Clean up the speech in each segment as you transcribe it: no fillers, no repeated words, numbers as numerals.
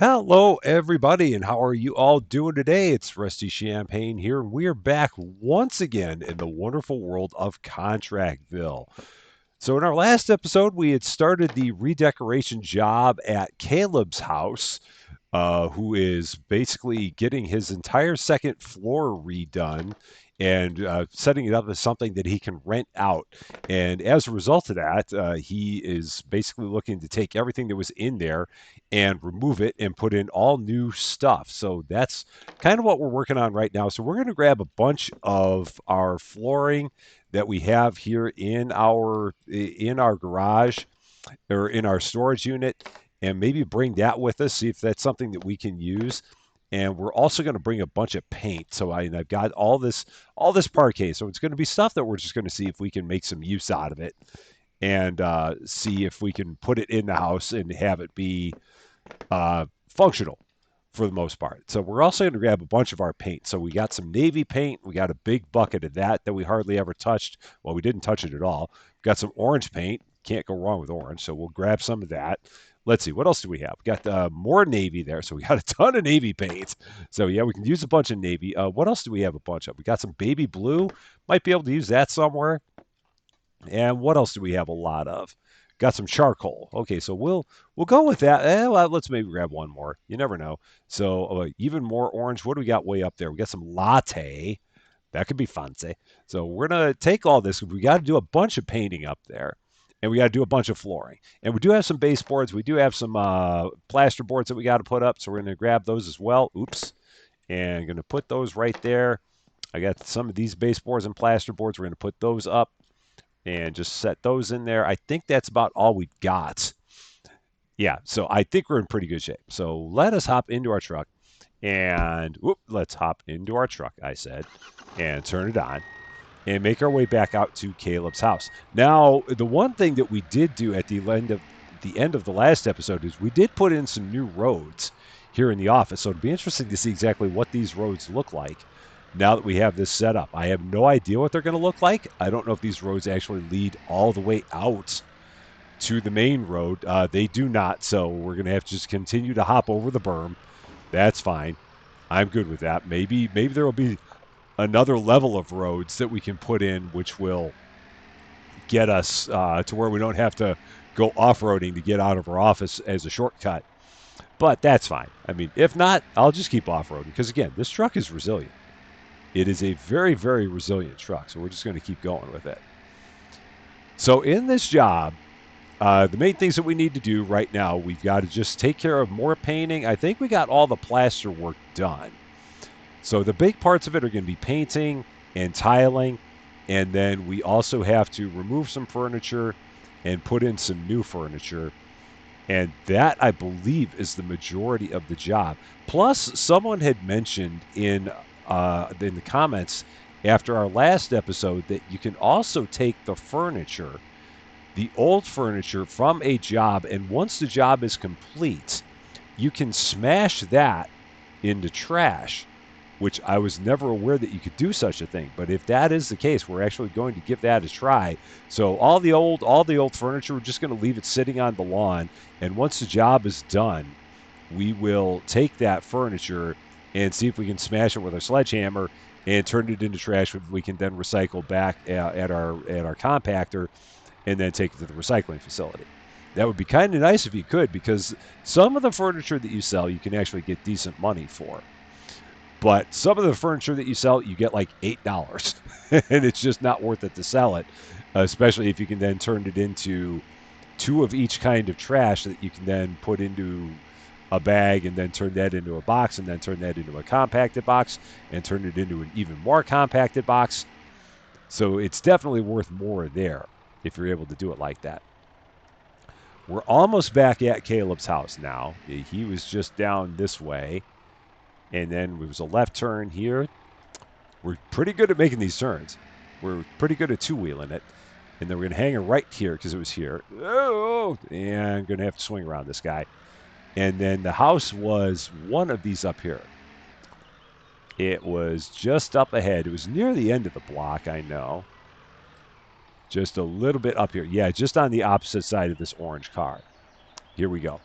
Hello, everybody, and how are you all doing today? It's Rusty Champagne here, and we are back once again in the wonderful world of ContractVille. So, in our last episode, we had started the redecoration job at Caleb's house, who is basically getting his entire second floor redone and setting it up as something that he can rent out. And as a result of that, he is basically looking to take everything that was in there and remove it and put in all new stuff. So that's kind of what we're working on right now. So we're going to grab a bunch of our flooring that we have here in our garage or in our storage unit and maybe bring that with us, see if that's something that we can use. And we're also going to bring a bunch of paint. So I've got all this parquet. So it's going to be stuff that we're just going to see if we can make some use out of it and see if we can put it in the house and have it be functional for the most part. So we're also going to grab a bunch of our paint. So we got some navy paint. We got a big bucket of that we hardly ever touched. Well, we didn't touch it at all. We've got some orange paint. Can't go wrong with orange. So we'll grab some of that. Let's see, what else do we have? We got more navy there. So we got a ton of navy paint. So yeah, we can use a bunch of navy. What else do we have a bunch of? We got some baby blue. Might be able to use that somewhere. And what else do we have a lot of? Got some charcoal. Okay, so we'll go with that. Well, let's maybe grab one more. You never know. So even more orange. What do we got way up there? We got some latte. That could be fancy. So we're gonna take all this. We got to do a bunch of painting up there, and we got to do a bunch of flooring. And we do have some baseboards. We do have some plaster boards that we got to put up. So we're gonna grab those as well. Oops, and gonna put those right there. I got some of these baseboards and plaster boards. We're gonna put those up and just set those in there. I think that's about all we've got. Yeah, so I think we're in pretty good shape. So let us hop into our truck and let's hop into our truck, I said, and turn it on and make our way back out to Caleb's house. Now, the one thing that we did do at the end of the last episode is we did put in some new roads here in the office. So it'd be interesting to see exactly what these roads look like now that we have this set up. I have no idea what they're going to look like. I don't know if these roads actually lead all the way out to the main road. They do not, so we're going to have to just continue to hop over the berm. That's fine. I'm good with that. Maybe there will be another level of roads that we can put in, which will get us to where we don't have to go off-roading to get out of our office as a shortcut. But that's fine. I mean, if not, I'll just keep off-roading because, again, this truck is resilient. It is a very, very resilient truck, so we're just going to keep going with it. So in this job, the main things that we need to do right now, we've got to just take care of more painting. I think we got all the plaster work done. So the big parts of it are going to be painting and tiling, and then we also have to remove some furniture and put in some new furniture. And that, I believe, is the majority of the job. Plus, someone had mentioned in the comments after our last episode that you can also take the old furniture from a job, and once the job is complete, you can smash that into trash, which I was never aware that you could do such a thing. But if that is the case, we're actually going to give that a try. So all the old furniture, we're just going to leave it sitting on the lawn, and once the job is done, we will take that furniture and see if we can smash it with our sledgehammer and turn it into trash. We can then recycle back at our compactor and then take it to the recycling facility. That would be kind of nice if you could, because some of the furniture that you sell, you can actually get decent money for. But some of the furniture that you sell, you get like $8, and it's just not worth it to sell it, especially if you can then turn it into two of each kind of trash that you can then put into a bag and then turn that into a box and then turn that into a compacted box and turn it into an even more compacted box. So it's definitely worth more there if you're able to do it like that. We're almost back at Caleb's house now. He was just down this way, and then there was a left turn here. We're pretty good at making these turns. We're pretty good at two-wheeling it. And then we're going to hang it right here because it was here. Oh, and I'm going to have to swing around this guy. And then the house was one of these up here. It was just up ahead. It was near the end of the block, I know. Just a little bit up here. Yeah, just on the opposite side of this orange car. Here we go.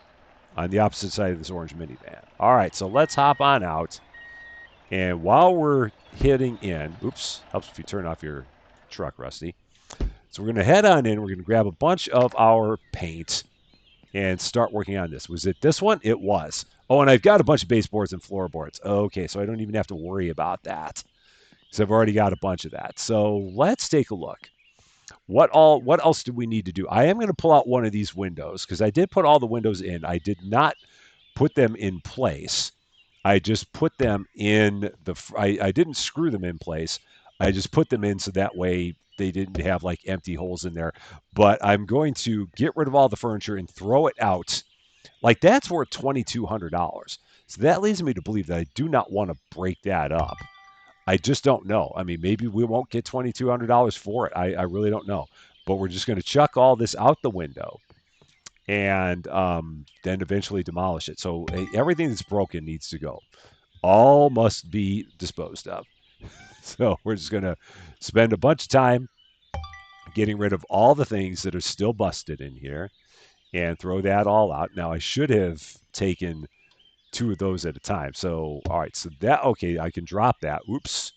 on the opposite side of this orange minivan. All right, so let's hop on out. And while we're heading in, oops, helps if you turn off your truck, Rusty. So we're going to head on in. We're going to grab a bunch of our paint and start working on this. Was it this one? It was. Oh, and I've got a bunch of baseboards and floorboards. Okay, so I don't even have to worry about that because I've already got a bunch of that. So let's take a look. What else do we need to do? I am going to pull out one of these windows because I did put all the windows in. I did not put them in place. I just put them in I didn't screw them in place. I just put them in so that way they didn't have like empty holes in there. But I'm going to get rid of all the furniture and throw it out. Like that's worth $2,200. So that leads me to believe that I do not want to break that up. I just don't know. I mean, maybe we won't get $2,200 for it. I really don't know. But we're just going to chuck all this out the window and then eventually demolish it. So everything that's broken needs to go. All must be disposed of. So we're just going to spend a bunch of time getting rid of all the things that are still busted in here and throw that all out. Now, I should have taken two of those at a time. So, all right, so that, okay, I can drop that. Oops.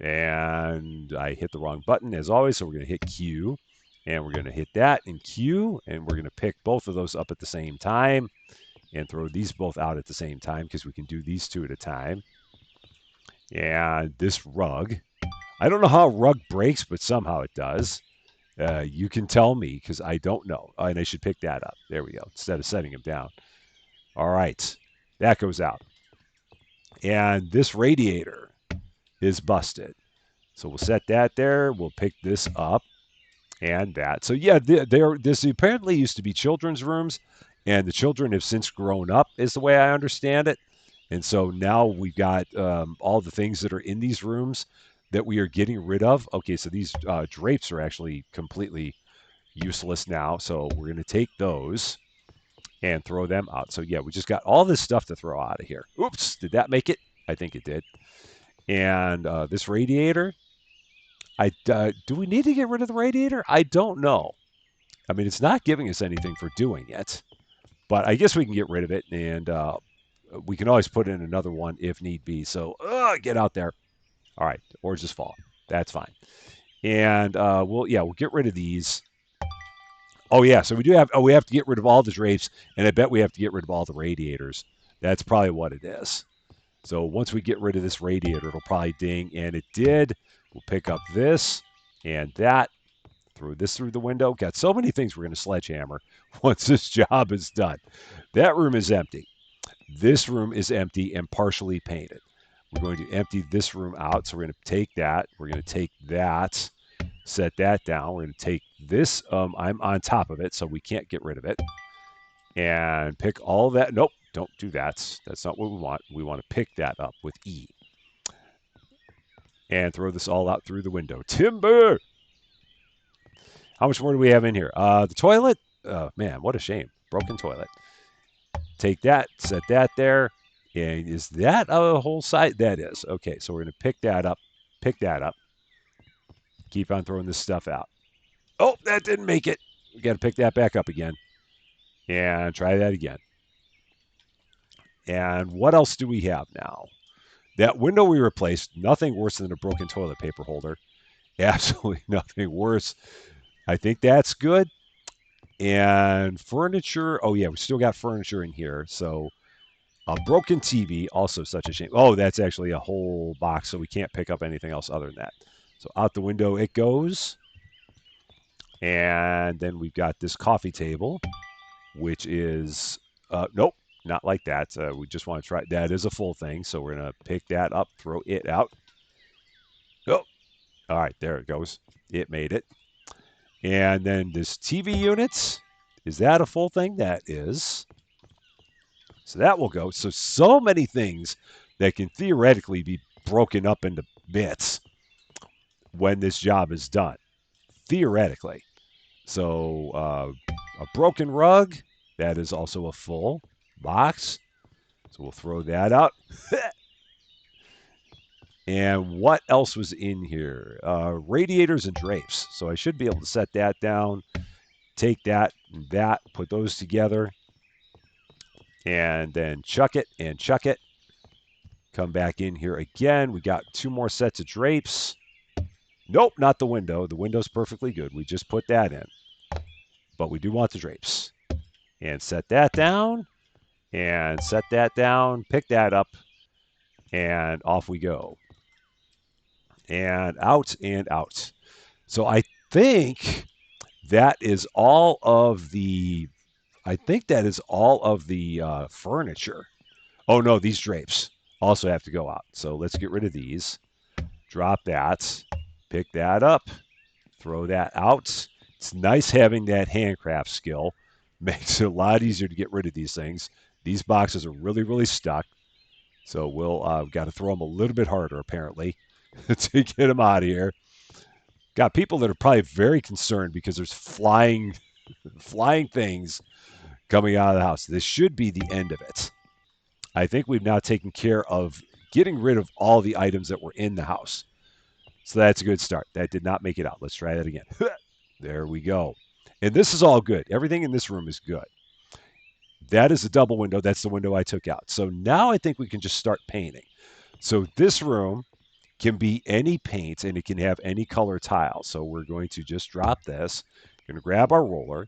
And I hit the wrong button as always. So we're going to hit Q and we're going to hit that in Q and we're going to pick both of those up at the same time and throw these both out at the same time because we can do these two at a time. And this rug, I don't know how a rug breaks, but somehow it does. You can tell me because I don't know. And I should pick that up. There we go. Instead of setting them down. All right. That goes out. And this radiator is busted. So we'll set that there. We'll pick this up and that. So yeah, this apparently used to be children's rooms, and the children have since grown up, is the way I understand it. And so now we've got all the things that are in these rooms that we are getting rid of. Okay, so these drapes are actually completely useless now. So we're going to take those and throw them out. So yeah, we just got all this stuff to throw out of here. Oops, did that make it? I think it did. And this radiator, do we need to get rid of the radiator? I don't know. I mean, it's not giving us anything for doing it, but I guess we can get rid of it, and we can always put in another one if need be. So get out there. All right, or just fall. That's fine. And we'll get rid of these. Oh yeah, so we have to get rid of all the drapes, and I bet we have to get rid of all the radiators. That's probably what it is. So once we get rid of this radiator, it'll probably ding, and it did. We'll pick up this and that, throw this through the window. Got so many things we're going to sledgehammer once this job is done. That room is empty. This room is empty and partially painted. We're going to empty this room out. So we're going to take that. We're going to take that, set that down. We're going to take this. I'm on top of it, so we can't get rid of it. And pick all that. Nope, don't do that. That's not what we want. We want to pick that up with E. And throw this all out through the window. Timber! How much more do we have in here? The toilet? Man, what a shame. Broken toilet. Take that, set that there. And is that a whole side? That is. Okay, so we're going to pick that up. Pick that up. Keep on throwing this stuff out. Oh, that didn't make it. We got to pick that back up again. And try that again. And what else do we have now? That window we replaced, nothing worse than a broken toilet paper holder. Absolutely nothing worse. I think that's good. And furniture. Oh, yeah, we still got furniture in here. So a broken TV, also such a shame. Oh, that's actually a whole box, so we can't pick up anything else other than that. So out the window it goes. And then we've got this coffee table, which is, nope, not like that. We just want to try, that is a full thing. So we're going to pick that up, throw it out. Oh, all right, there it goes. It made it. And then this TV units, is that a full thing? That is. So that will go. So many things that can theoretically be broken up into bits when this job is done. Theoretically. So a broken rug, that is also a full box. So we'll throw that out. And what else was in here? Radiators and drapes. So I should be able to set that down, take that and that, put those together. and then chuck it and chuck it. Come back in here again. We got 2 more sets of drapes. Nope, not the window. The window's perfectly good. We just put that in. But we do want the drapes. And set that down. And set that down. Pick that up. And off we go. And out and out. So I think that is all of the furniture. Oh no, these drapes also have to go out. So let's get rid of these. Drop that. Pick that up. Throw that out. It's nice having that handcraft skill. Makes it a lot easier to get rid of these things. These boxes are really, really stuck. So we'll got to throw them a little bit harder, apparently, to get them out of here. Got people that are probably very concerned because there's flying things coming out of the house. This should be the end of it. I think we've now taken care of getting rid of all the items that were in the house. So that's a good start. That did not make it out. Let's try that again. There we go. And this is all good. Everything in this room is good. That is a double window. That's the window I took out. So now I think we can just start painting. So this room can be any paint and it can have any color tile. So we're going to just drop this. Going to grab our roller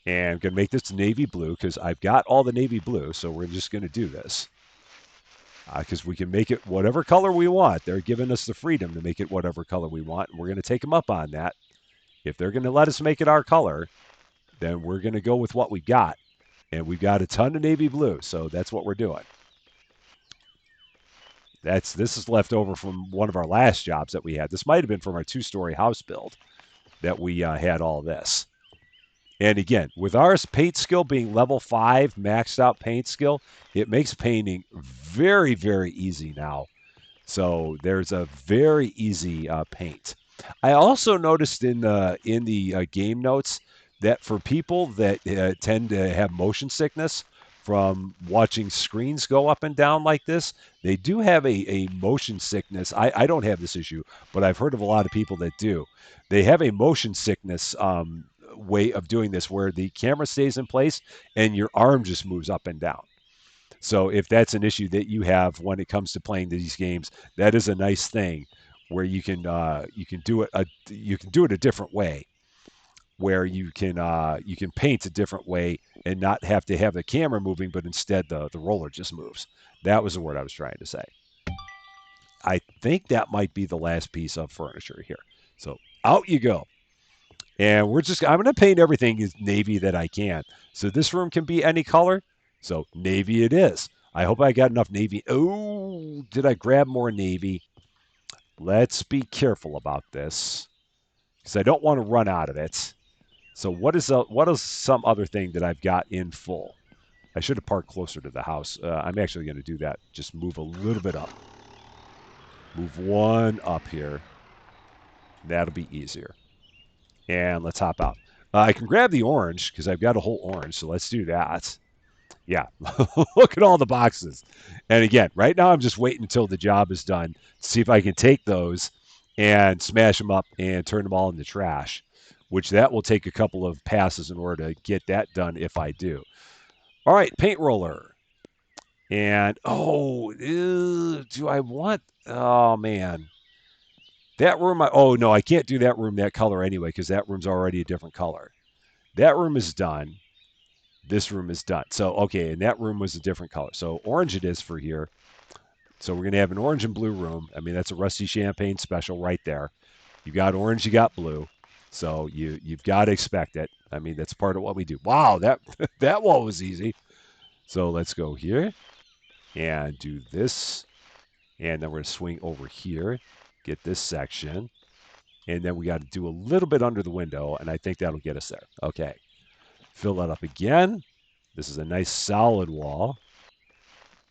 and going to make this navy blue because I've got all the navy blue. So we're just going to do this because we can make it whatever color we want. They're giving us the freedom to make it whatever color we want. And we're going to take them up on that. If they're going to let us make it our color, then we're going to go with what we got. And we've got a ton of navy blue, so that's what we're doing. This is left over from one of our last jobs that we had. This might have been from our 2-story house build that we had all this. And again, with our paint skill being level 5, maxed out paint skill, it makes painting very, very easy now. So there's a very easy paint. I also noticed in the game notes that for people that tend to have motion sickness from watching screens go up and down like this, they do have a motion sickness. I don't have this issue, but I've heard of a lot of people that do. They have a motion sickness way of doing this where the camera stays in place and your arm just moves up and down. So if that's an issue that you have when it comes to playing these games, that is a nice thing where you can do it a different way, where you can paint a different way and not have to have the camera moving, but instead the roller just moves. That was the word I was trying to say. I think that might be the last piece of furniture here. So out you go. And I'm going to paint everything as navy that I can. So this room can be any color. So navy it is. I hope I got enough navy. Oh, did I grab more navy? Let's be careful about this because I don't want to run out of it. So what is some other thing that I've got in full? I should have parked closer to the house. I'm actually going to do that. Just move a little bit up. Move one up here. That'll be easier. And let's hop out. I can grab the orange because I've got a whole orange. So let's do that. Yeah, look at all the boxes. And again, right now I'm just waiting until the job is done to see if I can take those and smash them up and turn them all into trash, which that will take a couple of passes in order to get that done if I do. All right, paint roller. And, do I want, oh man. That room, no, I can't do that room that color anyway because that room's already a different color. That room is done. This room is done. So, okay, and that room was a different color. So orange it is for here. So we're going to have an orange and blue room. I mean, that's a Rusty Champaign special right there. You got orange, you got blue. So you've got to expect it. I mean, that's part of what we do. Wow, that that wall was easy. So let's go here and do this. And then we're going to swing over here, get this section. And then we got to do a little bit under the window, and I think that'll get us there. Okay. Fill that up again. This is a nice solid wall.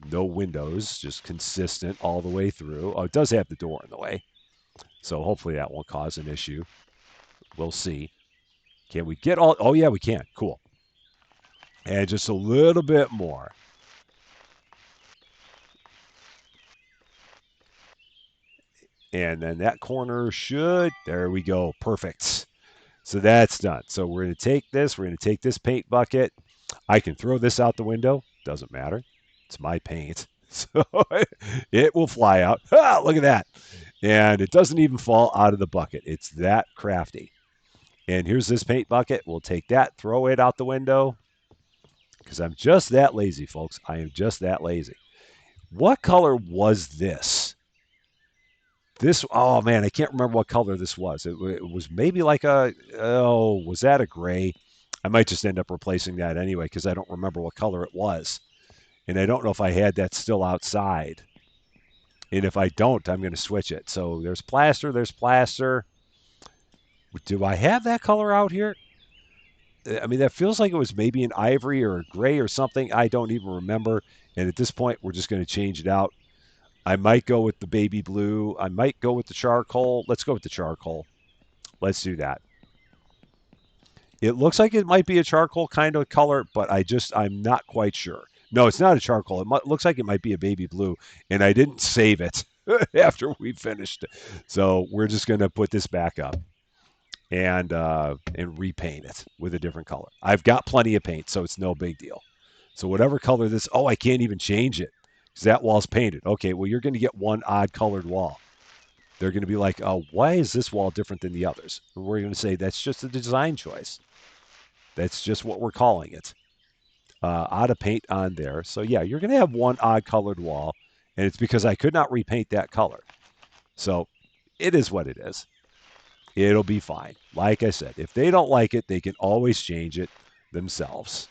No windows, just consistent all the way through. Oh, it does have the door in the way. So hopefully that won't cause an issue. We'll see. Can we get all? Oh, yeah, we can. Cool. And just a little bit more. And then that corner should, there we go. Perfect. So that's done. So we're going to take this. We're going to take this paint bucket. I can throw this out the window. Doesn't matter. It's my paint. So it will fly out. Ah, look at that. And it doesn't even fall out of the bucket. It's that crafty. And here's this paint bucket. We'll take that, throw it out the window, because I'm just that lazy, folks. I am just that lazy. What color was this? This, oh man, I can't remember what color this was. It was maybe like was that a gray? I might just end up replacing that anyway because I don't remember what color it was. And I don't know if I had that still outside. And if I don't, I'm going to switch it. So there's plaster, there's plaster. Do I have that color out here? I mean, that feels like it was maybe an ivory or a gray or something. I don't even remember. And at this point, we're just going to change it out. I might go with the baby blue. I might go with the charcoal. Let's go with the charcoal. Let's do that. It looks like it might be a charcoal kind of color, but I'm not quite sure. No, it's not a charcoal. Looks like it might be a baby blue, and I didn't save it after we finished it. So we're just going to put this back up and repaint it with a different color. I've got plenty of paint, so it's no big deal. So whatever color this, I can't even change it because that wall's painted. Okay, well, you're going to get one odd colored wall. They're going to be like, oh, why is this wall different than the others? And we're going to say that's just a design choice. That's just what we're calling it. Out of paint on there. So yeah, you're going to have one odd colored wall, and it's because I could not repaint that color. So it is what it is. It'll be fine. Like I said, if they don't like it, they can always change it themselves.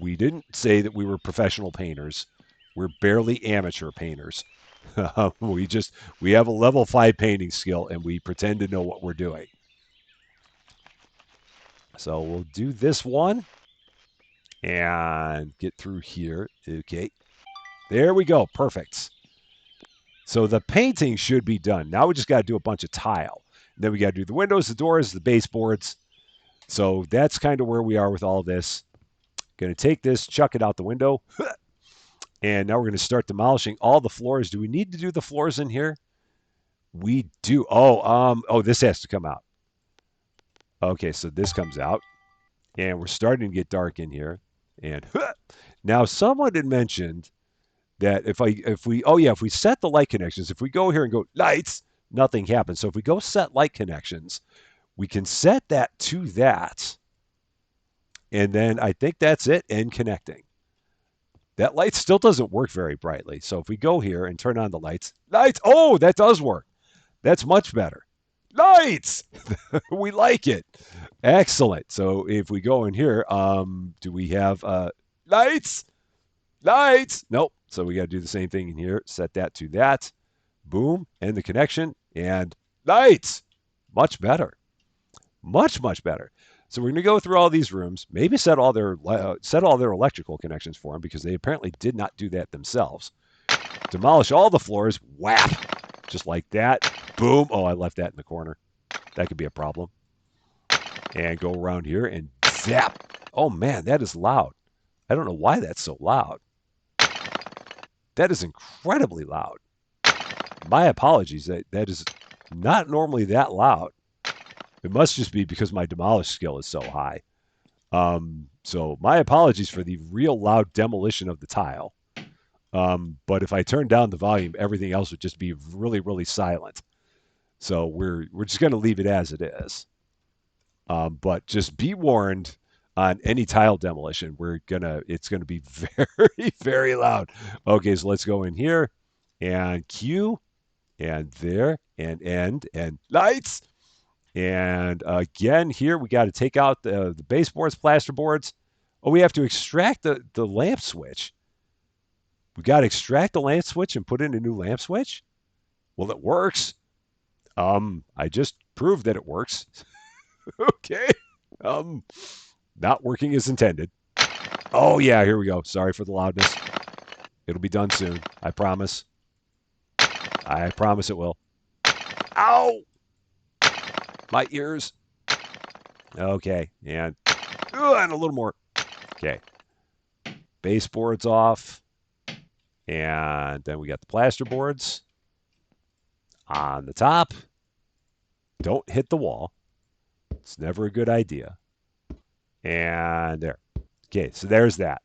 We didn't say that we were professional painters. We're barely amateur painters. we have a level 5 painting skill, and we pretend to know what we're doing. So we'll do this one and get through here. Okay. There we go. Perfect. So the painting should be done. Now we just got to do a bunch of tile. And then we got to do the windows, the doors, the baseboards. So that's kind of where we are with all this. Going to take this, chuck it out the window. And now we're going to start demolishing all the floors. Do we need to do the floors in here? We do. This has to come out. Okay, so this comes out. And we're starting to get dark in here. And now someone had mentioned that if we set the light connections, if we go here and go lights, nothing happens. So if we go set light connections, we can set that to that. And then I think that's it, and connecting. That light still doesn't work very brightly. So if we go here and turn on the lights, oh, that does work. That's much better. Lights! We like it. Excellent. So if we go in here, do we have lights? Lights! Nope. So we got to do the same thing in here. Set that to that. Boom. End the connection. And lights! Much better. Much, much better. So we're going to go through all these rooms, maybe set all their electrical connections for them because they apparently did not do that themselves. Demolish all the floors. Whap! Just like that. Boom. Oh, I left that in the corner. That could be a problem. And go around here and zap. Oh, man, that is loud. I don't know why that's so loud. That is incredibly loud. My apologies. That is not normally that loud. It must just be because my demolish skill is so high. So my apologies for the real loud demolition of the tile. But if I turn down the volume, everything else would just be really, really silent. So we're just going to leave it as it is. But just be warned on any tile demolition, it's gonna be very, very loud. Okay, so let's go in here and Q and there and end and lights. And again, here we got to take out the baseboards, plasterboards. Oh, we have to extract the lamp switch. We got to extract the lamp switch and put in a new lamp switch. Well, it works. I just proved that it works. Okay. Not working as intended. Oh yeah, here we go. Sorry for the loudness. It'll be done soon. I promise. I promise it will. Ow! My ears. Okay, and a little more. Okay. Baseboards off. And then we got the plasterboards on the top. Don't hit the wall. It's never a good idea. And there. Okay, so there's that.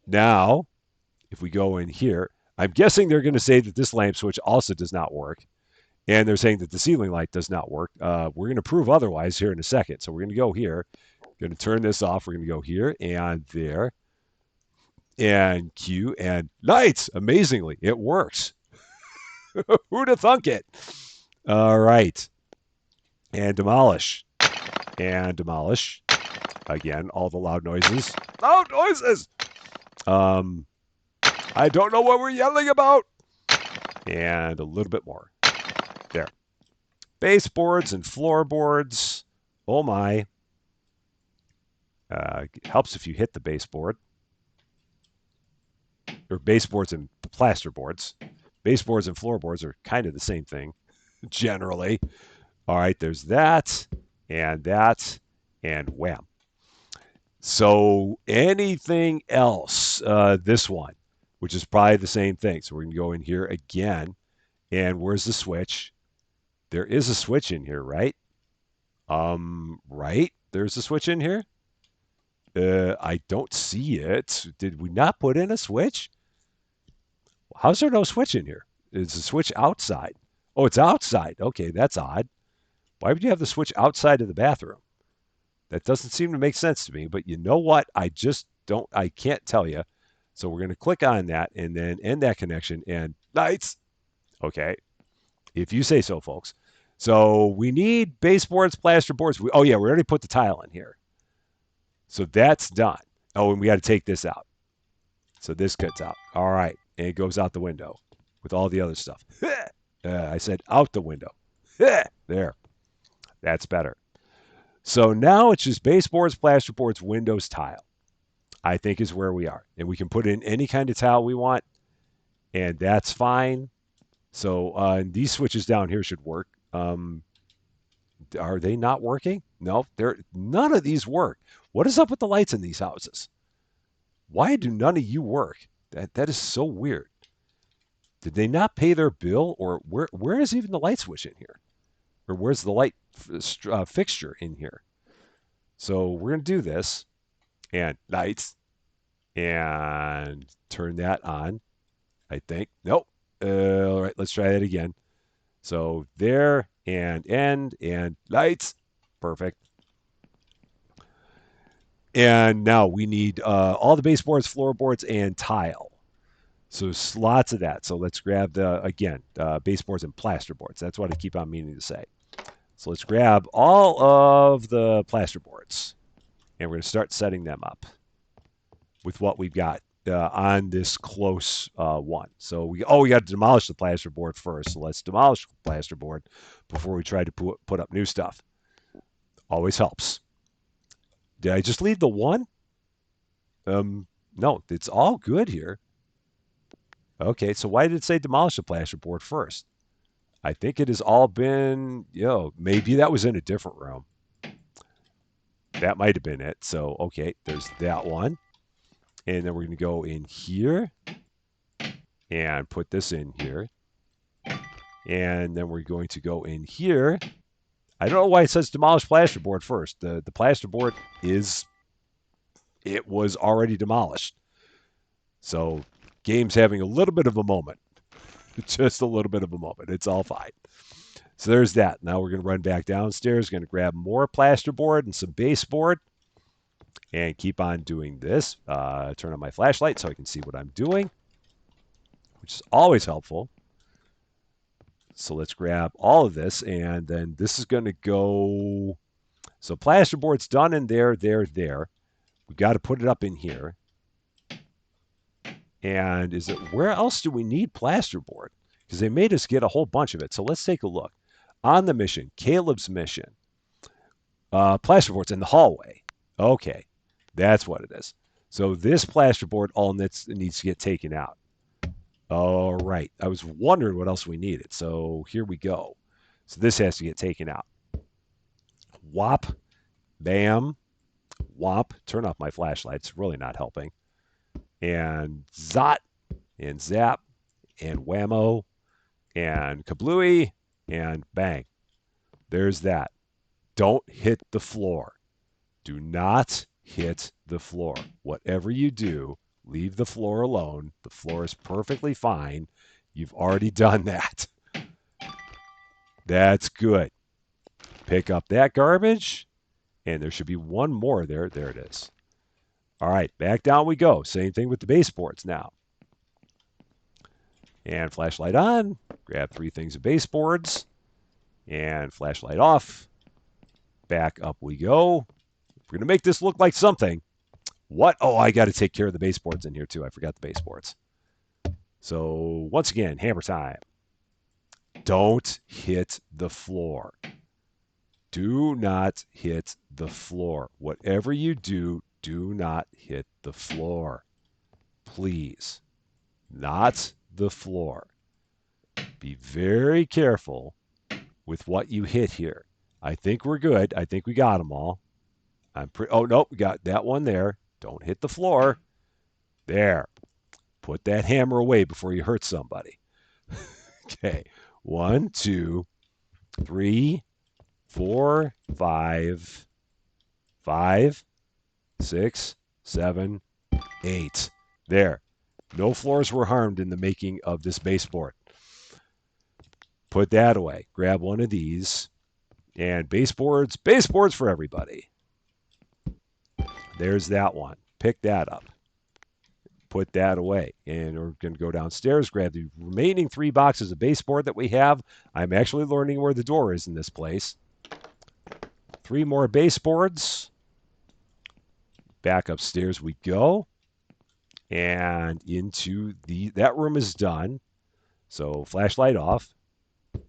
Now, if we go in here, I'm guessing they're going to say that this lamp switch also does not work. And they're saying that the ceiling light does not work. We're going to prove otherwise here in a second. So we're going to go here, going to turn this off. We're going to go here and there and Q and lights. Amazingly, it works. Who'd have thunk it? All right. And demolish. And demolish. Again, all the loud noises. Loud noises! Um, I don't know what we're yelling about. And a little bit more. There. Baseboards and floorboards. Oh my. It helps if you hit the baseboard. Or baseboards and plasterboards. Baseboards and floorboards are kind of the same thing, generally. All right, there's that, and wham. So anything else, this one, which is probably the same thing. So we're going to go in here again, and where's the switch? There is a switch in here, right? Right. There's a switch in here. I don't see it. Did we not put in a switch? How's there no switch in here? Is the switch outside? Oh, it's outside. Okay, that's odd. Why would you have the switch outside of the bathroom? That doesn't seem to make sense to me, but you know what? I can't tell you. So we're going to click on that and then end that connection and lights. Okay. If you say so, folks. So we need baseboards, plasterboards. Oh, yeah, we already put the tile in here. So that's done. Oh, and we got to take this out. So this cuts out. All right. And it goes out the window with all the other stuff. I said out the window. There. That's better. So now it's just baseboards, plasterboards, windows, tile, I think is where we are. And we can put in any kind of tile we want, and that's fine. So these switches down here should work. Are they not working? No, none of these work. What is up with the lights in these houses? Why do none of you work? That is so weird. Did they not pay their bill, or where is even the light switch in here? Or where's the light fixture in here? So we're going to do this and lights and turn that on, I think. Nope. All right, let's try that again. So there and end and lights. Perfect. And now we need all the baseboards, floorboards, and tile. So lots of that. So let's grab baseboards and plasterboards. That's what I keep on meaning to say. So let's grab all of the plasterboards, and we're going to start setting them up with what we've got on this close one. So we got to demolish the plasterboard first. So let's demolish the plasterboard before we try to put up new stuff. Always helps. Did I just leave the one? No, it's all good here. Okay, so why did it say demolish the plasterboard first? I think it has all been, maybe that was in a different room. That might have been it. So, okay, there's that one. And then we're going to go in here and put this in here. And then we're going to go in here. I don't know why it says demolish plasterboard first. The plasterboard it was already demolished. So, game's having a little bit of a moment. Just a little bit of a moment. It's all fine. So there's that. Now we're going to run back downstairs, going to grab more plasterboard and some baseboard and keep on doing this. Turn on my flashlight so I can see what I'm doing, which is always helpful. So let's grab all of this, and then this is going to go. So plasterboard's done in there. We've got to put it up in here. And where else do we need plasterboard? Because they made us get a whole bunch of it. So let's take a look. On the mission, Caleb's mission, plasterboard's in the hallway. Okay, that's what it is. So this plasterboard all needs to get taken out. All right, I was wondering what else we needed. So here we go. So this has to get taken out. Whop, bam, whop. Turn off my flashlight. It's really not helping. And zot, and zap, and whammo, and kablooey, and bang. There's that. Don't hit the floor. Do not hit the floor. Whatever you do, Leave the floor alone. The floor is perfectly fine. You've already done that. That's good. Pick up that garbage, and there should be one more there. There it is. All right, back down we go. Same thing with the baseboards now. And flashlight on. Grab 3 things of baseboards. And flashlight off. Back up we go. We're going to make this look like something. What? Oh, I got to take care of the baseboards in here too. I forgot the baseboards. So once again, hammer time. Don't hit the floor. Do not hit the floor. Whatever you do, do not hit the floor. Please. Not the floor. Be very careful with what you hit here. I think we're good. I think we got them all. Oh, nope, we got that one there. Don't hit the floor. There. Put that hammer away before you hurt somebody. Okay. 1, 2, 3, 4, 5, 5, 6, 7, 8. There. No floors were harmed in the making of this baseboard. Put that away. Grab one of these. And baseboards for everybody. There's that one. Pick that up. Put that away. And we're going to go downstairs, grab the remaining 3 boxes of baseboard that we have. I'm actually learning where the door is in this place. 3 more baseboards. Back upstairs we go. And into that room is done. So flashlight off.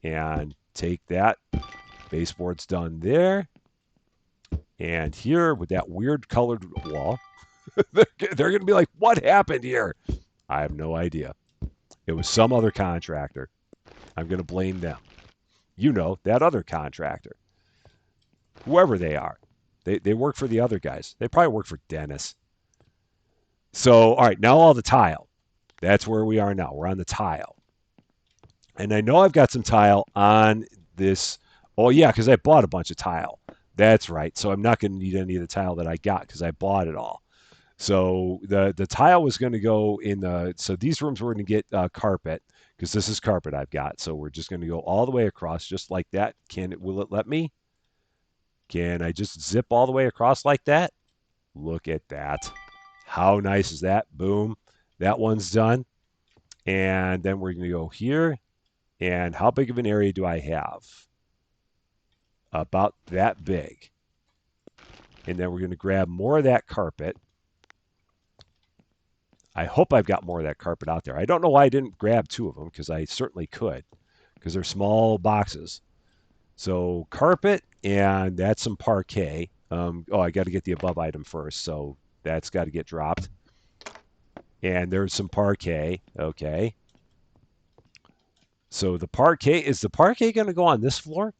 And take that. Baseboard's done there. And here with that weird colored wall, they're going to be like, what happened here? I have no idea. It was some other contractor. I'm going to blame them. You know, that other contractor. Whoever they are. They work for the other guys. They probably work for Dennis. So, all right, now all the tile. That's where we are now. We're on the tile. And I know I've got some tile on this. Oh, yeah, because I bought a bunch of tile. That's right. So I'm not going to need any of the tile that I got because I bought it all. So the tile was going to go in the. So these rooms were going to get carpet because this is carpet I've got. So we're just going to go all the way across just like that. Will it let me? Can I just zip all the way across like that? Look at that. How nice is that? Boom. That one's done. And then we're going to go here. And how big of an area do I have? About that big. And then we're going to grab more of that carpet. I hope I've got more of that carpet out there. I don't know why I didn't grab 2 of them because I certainly could because they're small boxes. So carpet, and that's some parquet. I got to get the above item first, so that's got to get dropped. And there's some parquet. Okay. So the parquet, is the parquet going to go on this floor?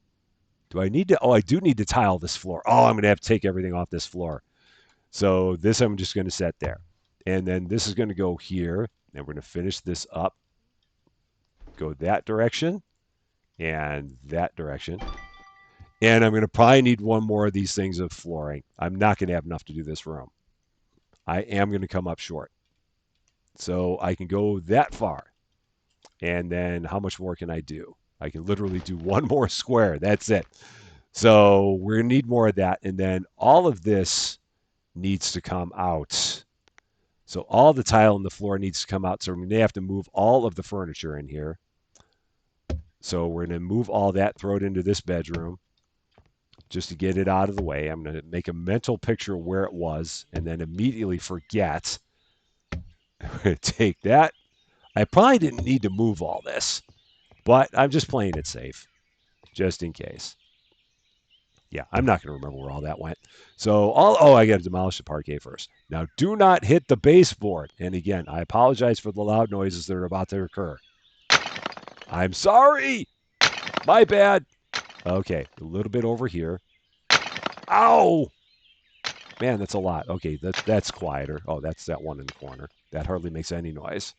Do I need to? Oh, I do need to tile this floor. Oh, I'm going to have to take everything off this floor. So this I'm just going to set there. And then this is going to go here. And we're going to finish this up. Go that direction. And that direction. And I'm going to probably need one more of these things of flooring. I'm not going to have enough to do this room. I am going to come up short. So I can go that far. And then how much more can I do? I can literally do one more square. That's it. So we're going to need more of that. And then all of this needs to come out. So all the tile on the floor needs to come out. So we're going to have to move all of the furniture in here. So we're going to move all that, throw it into this bedroom just to get it out of the way. I'm going to make a mental picture of where it was and then immediately forget. Take that. I probably didn't need to move all this, but I'm just playing it safe just in case. Yeah, I'm not going to remember where all that went. So, I got to demolish the parquet first. Now, do not hit the baseboard. And again, I apologize for the loud noises that are about to occur. I'm sorry. My bad. Okay, a little bit over here. Ow! Man, that's a lot. Okay, that's quieter. Oh, that's that one in the corner. That hardly makes any noise.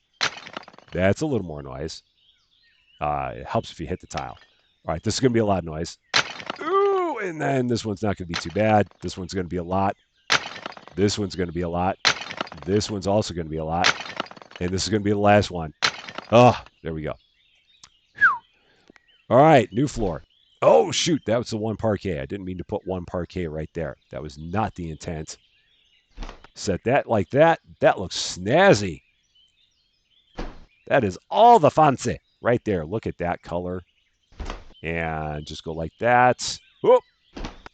That's a little more noise. It helps if you hit the tile. All right, this is going to be a lot of noise. Ooh, and then this one's not going to be too bad. This one's going to be a lot. This one's going to be a lot. This one's also going to be a lot. And this is going to be the last one. Oh, there we go. All right, new floor. Oh, shoot, that was the one parquet. I didn't mean to put one parquet right there. That was not the intent. Set that like that. That looks snazzy. That is all the fancy right there. Look at that color. And just go like that. Whoop.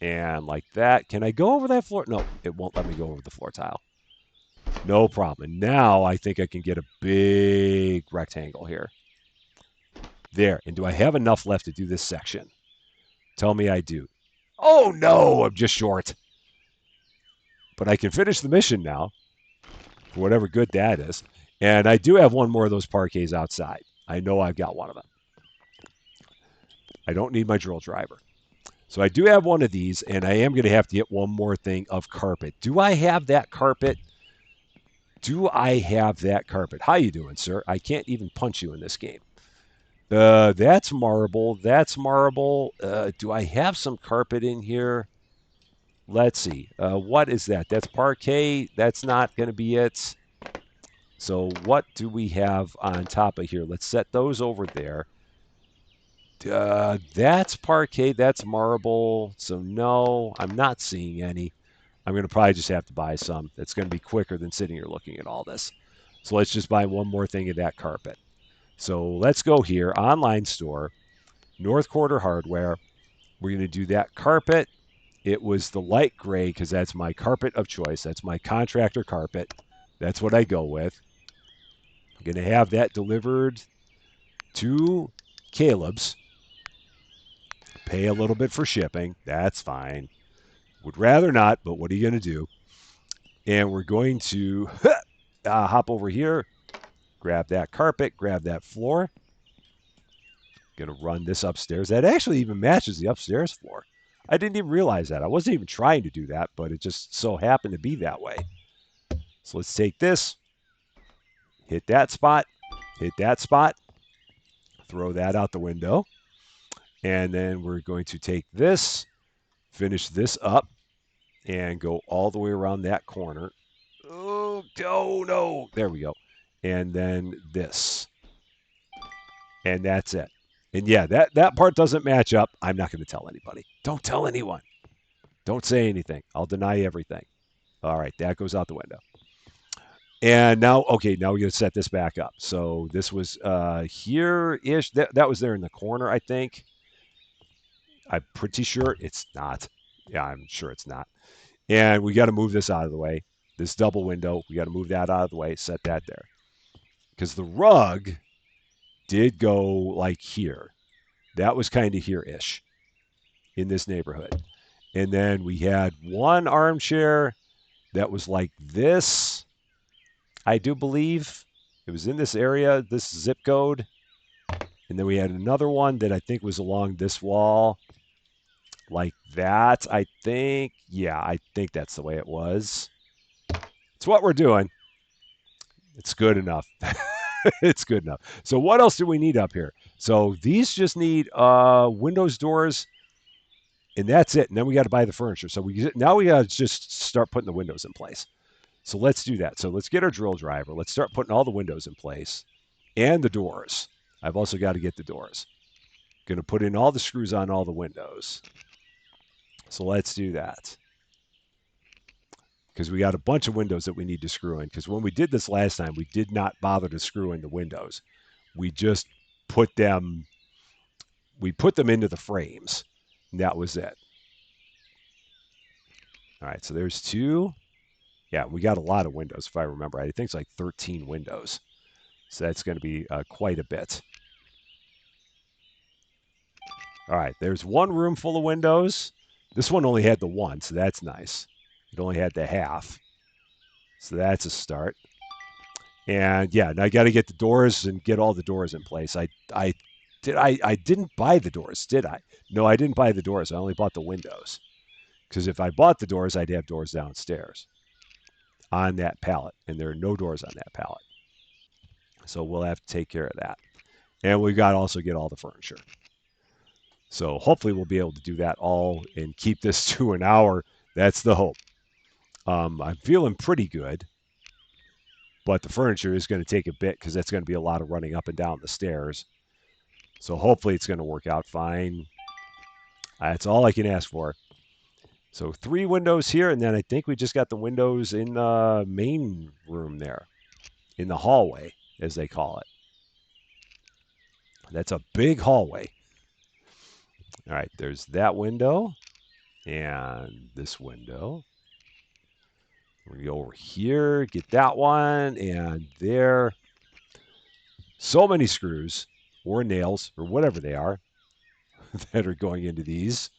And like that. Can I go over that floor? No, it won't let me go over the floor tile. No problem. And now I think I can get a big rectangle here. There. And do I have enough left to do this section? Tell me I do. Oh, no, I'm just short. But I can finish the mission now, for whatever good that is. And I do have one more of those parquets outside. I know I've got one of them. I don't need my drill driver. So I do have one of these, and I am going to have to get one more thing of carpet. Do I have that carpet? Do I have that carpet? How you doing, sir? I can't even punch you in this game. That's marble. That's marble. Do I have some carpet in here? Let's see. What is that? That's parquet. That's not going to be it. So what do we have on top of here? Let's set those over there. That's parquet. That's marble. So no, I'm not seeing any. I'm going to probably just have to buy some. That's going to be quicker than sitting here looking at all this. So let's just buy one more thing of that carpet. So let's go here, online store, North Quarter Hardware. We're going to do that carpet. It was the light gray because that's my carpet of choice. That's my contractor carpet. That's what I go with. I'm going to have that delivered to Caleb's. Pay a little bit for shipping. That's fine. Would rather not, but what are you going to do? And we're going to hop over here, grab that carpet, grab that floor. Going to run this upstairs. That actually even matches the upstairs floor. I didn't even realize that. I wasn't even trying to do that, but it just so happened to be that way. So let's take this, hit that spot, throw that out the window. And then we're going to take this, finish this up, and go all the way around that corner. Oh, no. There we go. And then this. And that's it. And yeah, that part doesn't match up. I'm not going to tell anybody. Don't tell anyone. Don't say anything. I'll deny everything. All right, that goes out the window. And now, okay, now we're going to set this back up. So this was here-ish. That was there in the corner, I think. I'm pretty sure it's not. Yeah, I'm sure it's not. And we got to move this out of the way. This double window, we got to move that out of the way, set that there. Because the rug did go like here. That was kind of here-ish in this neighborhood. And then we had one armchair that was like this, I do believe. It was in this area, this zip code. And then we had another one that I think was along this wall. Like that, I think. Yeah, I think that's the way it was. It's what we're doing. It's good enough. It's good enough. So what else do we need up here? So these just need windows, doors, and that's it. And then we got to buy the furniture. So now we got to just start putting the windows in place. So let's do that. So let's get our drill driver. Let's start putting all the windows in place and the doors. I've also got to get the doors. Going to put in all the screws on all the windows. So let's do that. Because we got a bunch of windows that we need to screw in. Because when we did this last time, we did not bother to screw in the windows. We just put them into the frames. And that was it. All right, so there's two. Yeah, we got a lot of windows, if I remember right. I think it's like 13 windows. So that's going to be quite a bit. All right, there's one room full of windows. This one only had the one, so that's nice. It only had the half. So that's a start. And yeah, now I got to get the doors and get all the doors in place. I didn't buy the doors, did I? No, I didn't buy the doors. I only bought the windows. Because if I bought the doors, I'd have doors downstairs on that pallet. And there are no doors on that pallet. So we'll have to take care of that. And we've got to also get all the furniture. So hopefully we'll be able to do that all and keep this to an hour. That's the hope. I'm feeling pretty good. But the furniture is going to take a bit because that's going to be a lot of running up and down the stairs. So hopefully it's going to work out fine. That's all I can ask for. So 3 windows here, and then I think we just got the windows in the main room there, in the hallway, as they call it. That's a big hallway. All right, there's that window and this window. We're going to go over here, get that one, and there. So many screws or nails or whatever they are that are going into these.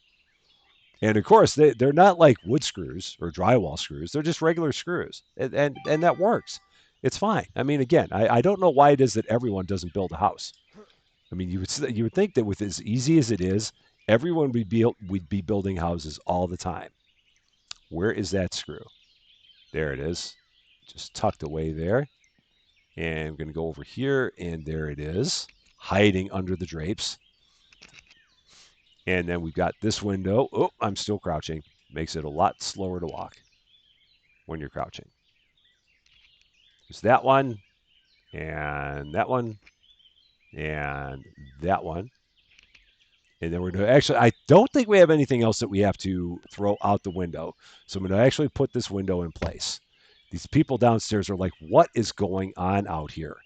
And of course, they're not like wood screws or drywall screws. They're just regular screws. And that works. It's fine. I mean, again, I don't know why it is that everyone doesn't build a house. I mean, you would think that with as easy as it is, everyone would be building houses all the time. Where is that screw? There it is. Just tucked away there. And I'm going to go over here, and there it is, hiding under the drapes. And then we've got this window. Oh, I'm still crouching. Makes it a lot slower to walk when you're crouching. There's that one, and that one, and that one. And then we're going to actually, I don't think we have anything else that we have to throw out the window. So I'm going to actually put this window in place. These people downstairs are like, what is going on out here?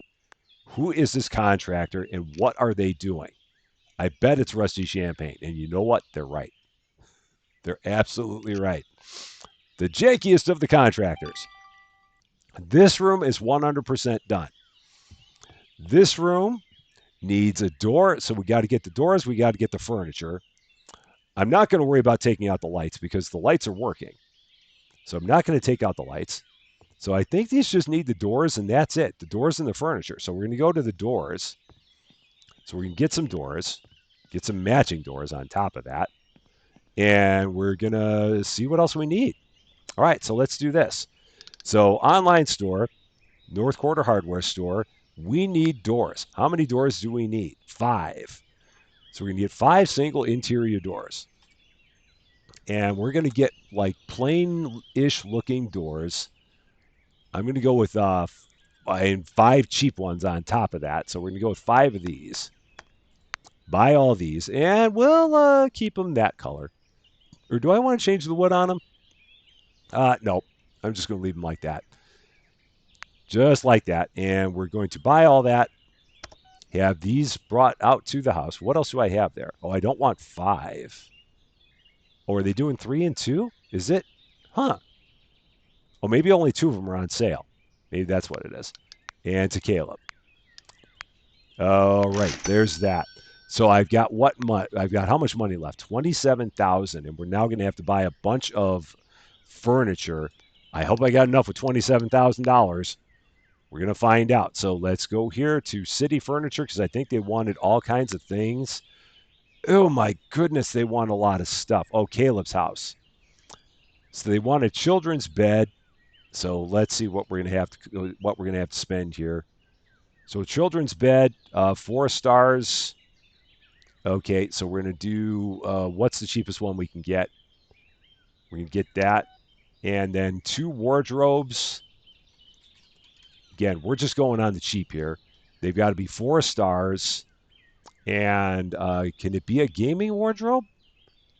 Who is this contractor and what are they doing? I bet it's Rusty Champaign. And you know what? They're right. They're absolutely right. The jankiest of the contractors. This room is 100% done. This room needs a door. So we got to get the doors. We got to get the furniture. I'm not going to worry about taking out the lights because the lights are working. So I'm not going to take out the lights. So I think these just need the doors and that's it. The doors and the furniture. So we're going to go to the doors. So we can get some doors, get some matching doors on top of that. And we're going to see what else we need. All right, so let's do this. So online store, North Quarter hardware store, we need doors. How many doors do we need? 5. So we're going to get 5 single interior doors. And we're going to get like plain-ish looking doors. I'm going to go with 5 cheap ones on top of that. So we're going to go with 5 of these. Buy all these, and we'll keep them that color. Or do I want to change the wood on them? Nope. I'm just going to leave them like that. Just like that. And we're going to buy all that. Have these brought out to the house. What else do I have there? Oh, I don't want 5. Or are they doing 3 and 2? Is it? Huh. Oh, maybe only 2 of them are on sale. Maybe that's what it is. And to Caleb. All right, there's that. So I've got I've got how much money left? $27,000, and we're now going to have to buy a bunch of furniture. I hope I got enough with $27,000. We're going to find out. So let's go here to City Furniture because I think they wanted all kinds of things. Oh my goodness, they want a lot of stuff. Oh, Caleb's house. So they want a children's bed. So let's see what we're going to have to spend here. So children's bed, 4 stars. Okay, so we're going to do what's the cheapest one we can get? We're going to get that. And then 2 wardrobes. Again, we're just going on the cheap here. They've got to be 4 stars. And can it be a gaming wardrobe?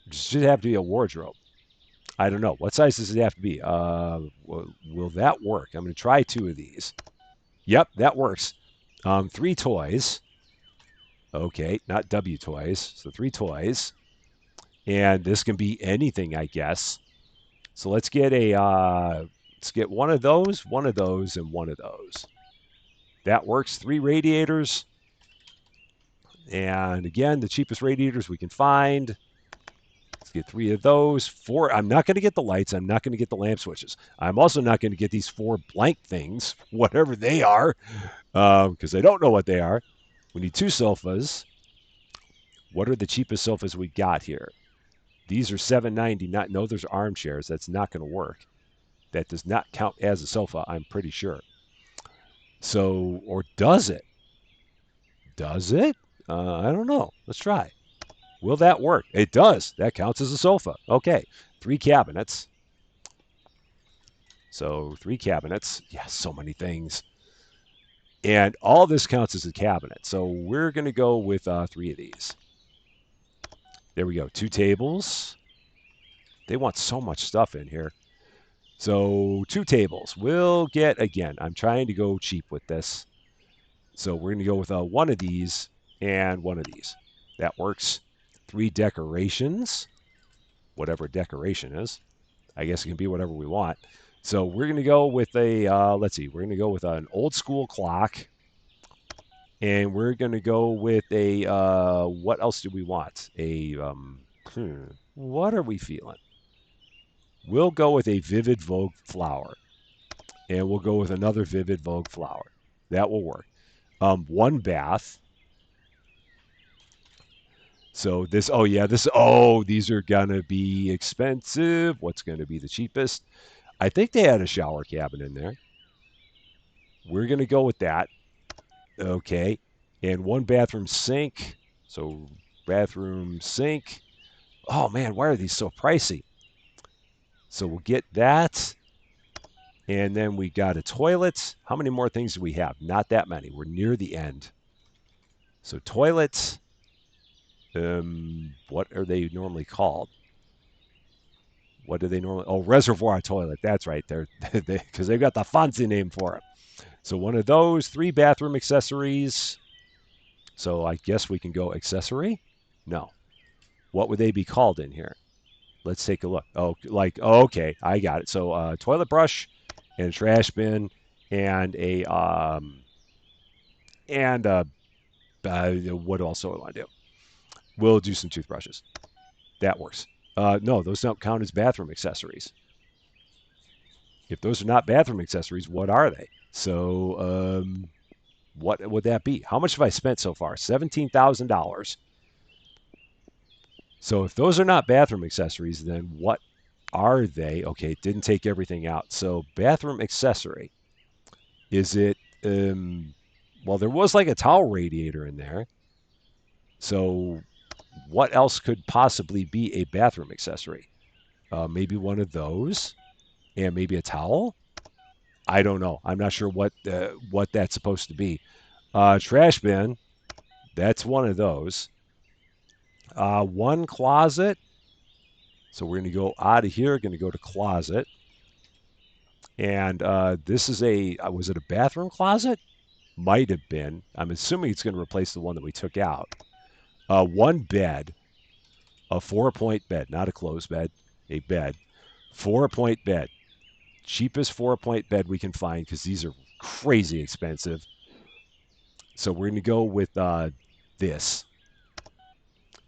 It should have to be a wardrobe. I don't know. What size does it have to be? Will that work? I'm going to try 2 of these. Yep, that works. 3 toys. Okay, not W toys. So 3 toys. And this can be anything, I guess. So let's get one of those, and one of those. That works. 3 radiators. And again, the cheapest radiators we can find. Let's get 3 of those. 4. I'm not going to get the lights. I'm not going to get the lamp switches. I'm also not going to get these 4 blank things, whatever they are, because I don't know what they are. We need 2 sofas. What are the cheapest sofas we got here? These are $7.90. No, those are armchairs. That's not going to work. That does not count as a sofa, I'm pretty sure. So, or does it? Does it? I don't know. Let's try. Will that work? It does. That counts as a sofa. Okay. 3 cabinets. So 3 cabinets. Yeah, so many things. And all this counts as a cabinet. So we're going to go with 3 of these. There we go. 2 tables. They want so much stuff in here. So 2 tables. We'll get, again, I'm trying to go cheap with this. So we're going to go with 1 of these and 1 of these. That works. 3 decorations. Whatever decoration is. I guess it can be whatever we want. So we're going to go with let's see, we're going to go with an old school clock. And we're going to go with what else do we want? What are we feeling? We'll go with a Vivid Vogue flower. And we'll go with another Vivid Vogue flower. That will work. 1 bath. So this, these are going to be expensive. What's going to be the cheapest? I think they had a shower cabin in there. We're going to go with that. Okay. And 1 bathroom sink. So bathroom sink. Oh, man, why are these so pricey? So we'll get that. And then we got a toilet. How many more things do we have? Not that many. We're near the end. So toilets. What are they normally called? What do they normally? Oh, reservoir toilet. That's right. Because they've got the fancy name for it. So 1 of those. 3 bathroom accessories. So I guess we can go accessory. No. What would they be called in here? Let's take a look. Okay, I got it. So toilet brush and a trash bin and what else do I want to do? We'll do some toothbrushes. That works. No, those don't count as bathroom accessories. If those are not bathroom accessories, what are they? So what would that be? How much have I spent so far? $17,000. So if those are not bathroom accessories, then what are they? Okay, didn't take everything out. So bathroom accessory. Is it well, there was like a towel radiator in there. So what else could possibly be a bathroom accessory? Maybe 1 of those and maybe a towel? I don't know. I'm not sure what that's supposed to be. Trash bin, that's 1 of those. 1 closet. So we're going to go out of here, going to go to closet. And this is was it a bathroom closet? Might have been. I'm assuming it's going to replace the one that we took out. 1 bed, a 4-point bed, not a closed bed, a bed. 4-point bed. Cheapest 4-point bed we can find because these are crazy expensive. So we're going to go with this.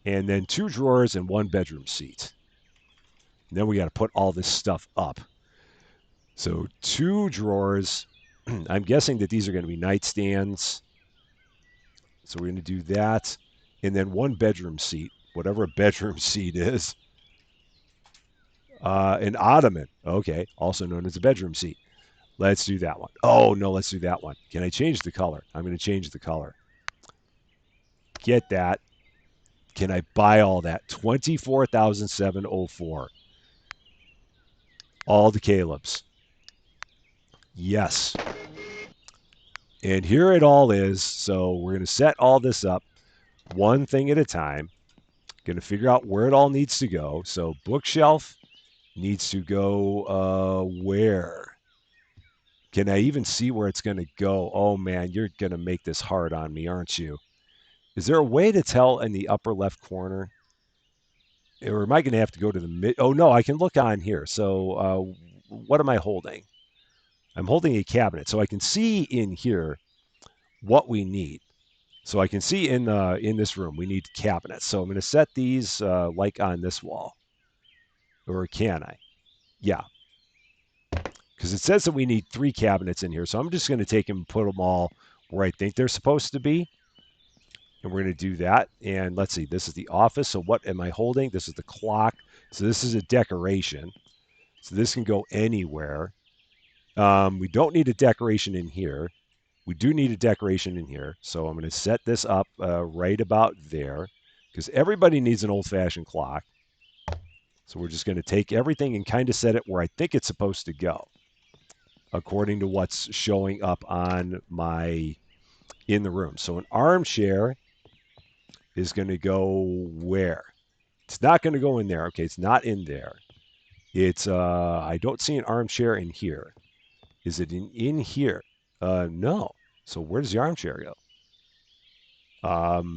And then 2 drawers and 1 bedroom seat. And then we got to put all this stuff up. So 2 drawers. I'm guessing that these are going to be nightstands. So we're going to do that. And then 1 bedroom seat, whatever a bedroom seat is. An ottoman. Okay, also known as a bedroom seat. Let's do that one. Oh, no, let's do that one. Can I change the color? I'm going to change the color. Get that. Can I buy all that? $24,704. All the Caleb's. Yes. And here it all is. So we're going to set all this up one thing at a time. Going to figure out where it all needs to go. So bookshelf needs to go where? Can I even see where it's going to go? Oh, man, you're going to make this hard on me, aren't you? Is there a way to tell in the upper left corner? Or am I going to have to go to the mid? Oh, no, I can look on here. So what am I holding? I'm holding a cabinet. So I can see in here what we need. So I can see in this room, we need cabinets. So I'm going to set these like on this wall. Or can I? Yeah. Because it says that we need 3 cabinets in here. So I'm just going to take them and put them all where I think they're supposed to be. And we're going to do that. And let's see, this is the office. So what am I holding? This is the clock. So this is a decoration. So this can go anywhere. We don't need a decoration in here. We do need a decoration in here. So I'm going to set this up right about there. Because everybody needs an old-fashioned clock. So we're just going to take everything and kind of set it where I think it's supposed to go, according to what's showing up on my in the room. So an armchair is going to go where? It's not going to go in there. Okay, it's not in there. It's I don't see an armchair in here. Is it in here? No. So where does the armchair go?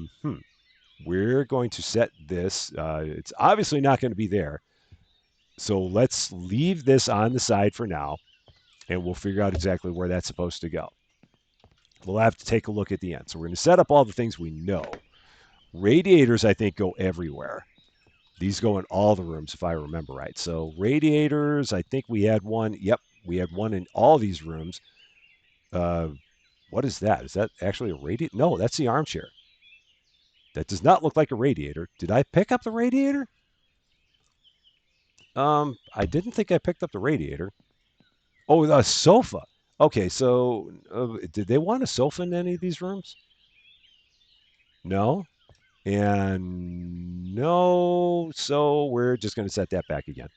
We're going to set this. It's obviously not going to be there. So let's leave this on the side for now, and we'll figure out exactly where that's supposed to go. We'll have to take a look at the end. So we're going to set up all the things we know. Radiators, I think, go everywhere. These go in all the rooms, if I remember right. So radiators, I think we had one. Yep, we had one in all these rooms. Uh, what is that? Is that actually a radiator? No, that's the armchair. That does not look like a radiator. Did I pick up the radiator? I didn't think I picked up the radiator. Oh, the sofa. Okay, so did they want a sofa in any of these rooms? No. And no, so we're just going to set that back again.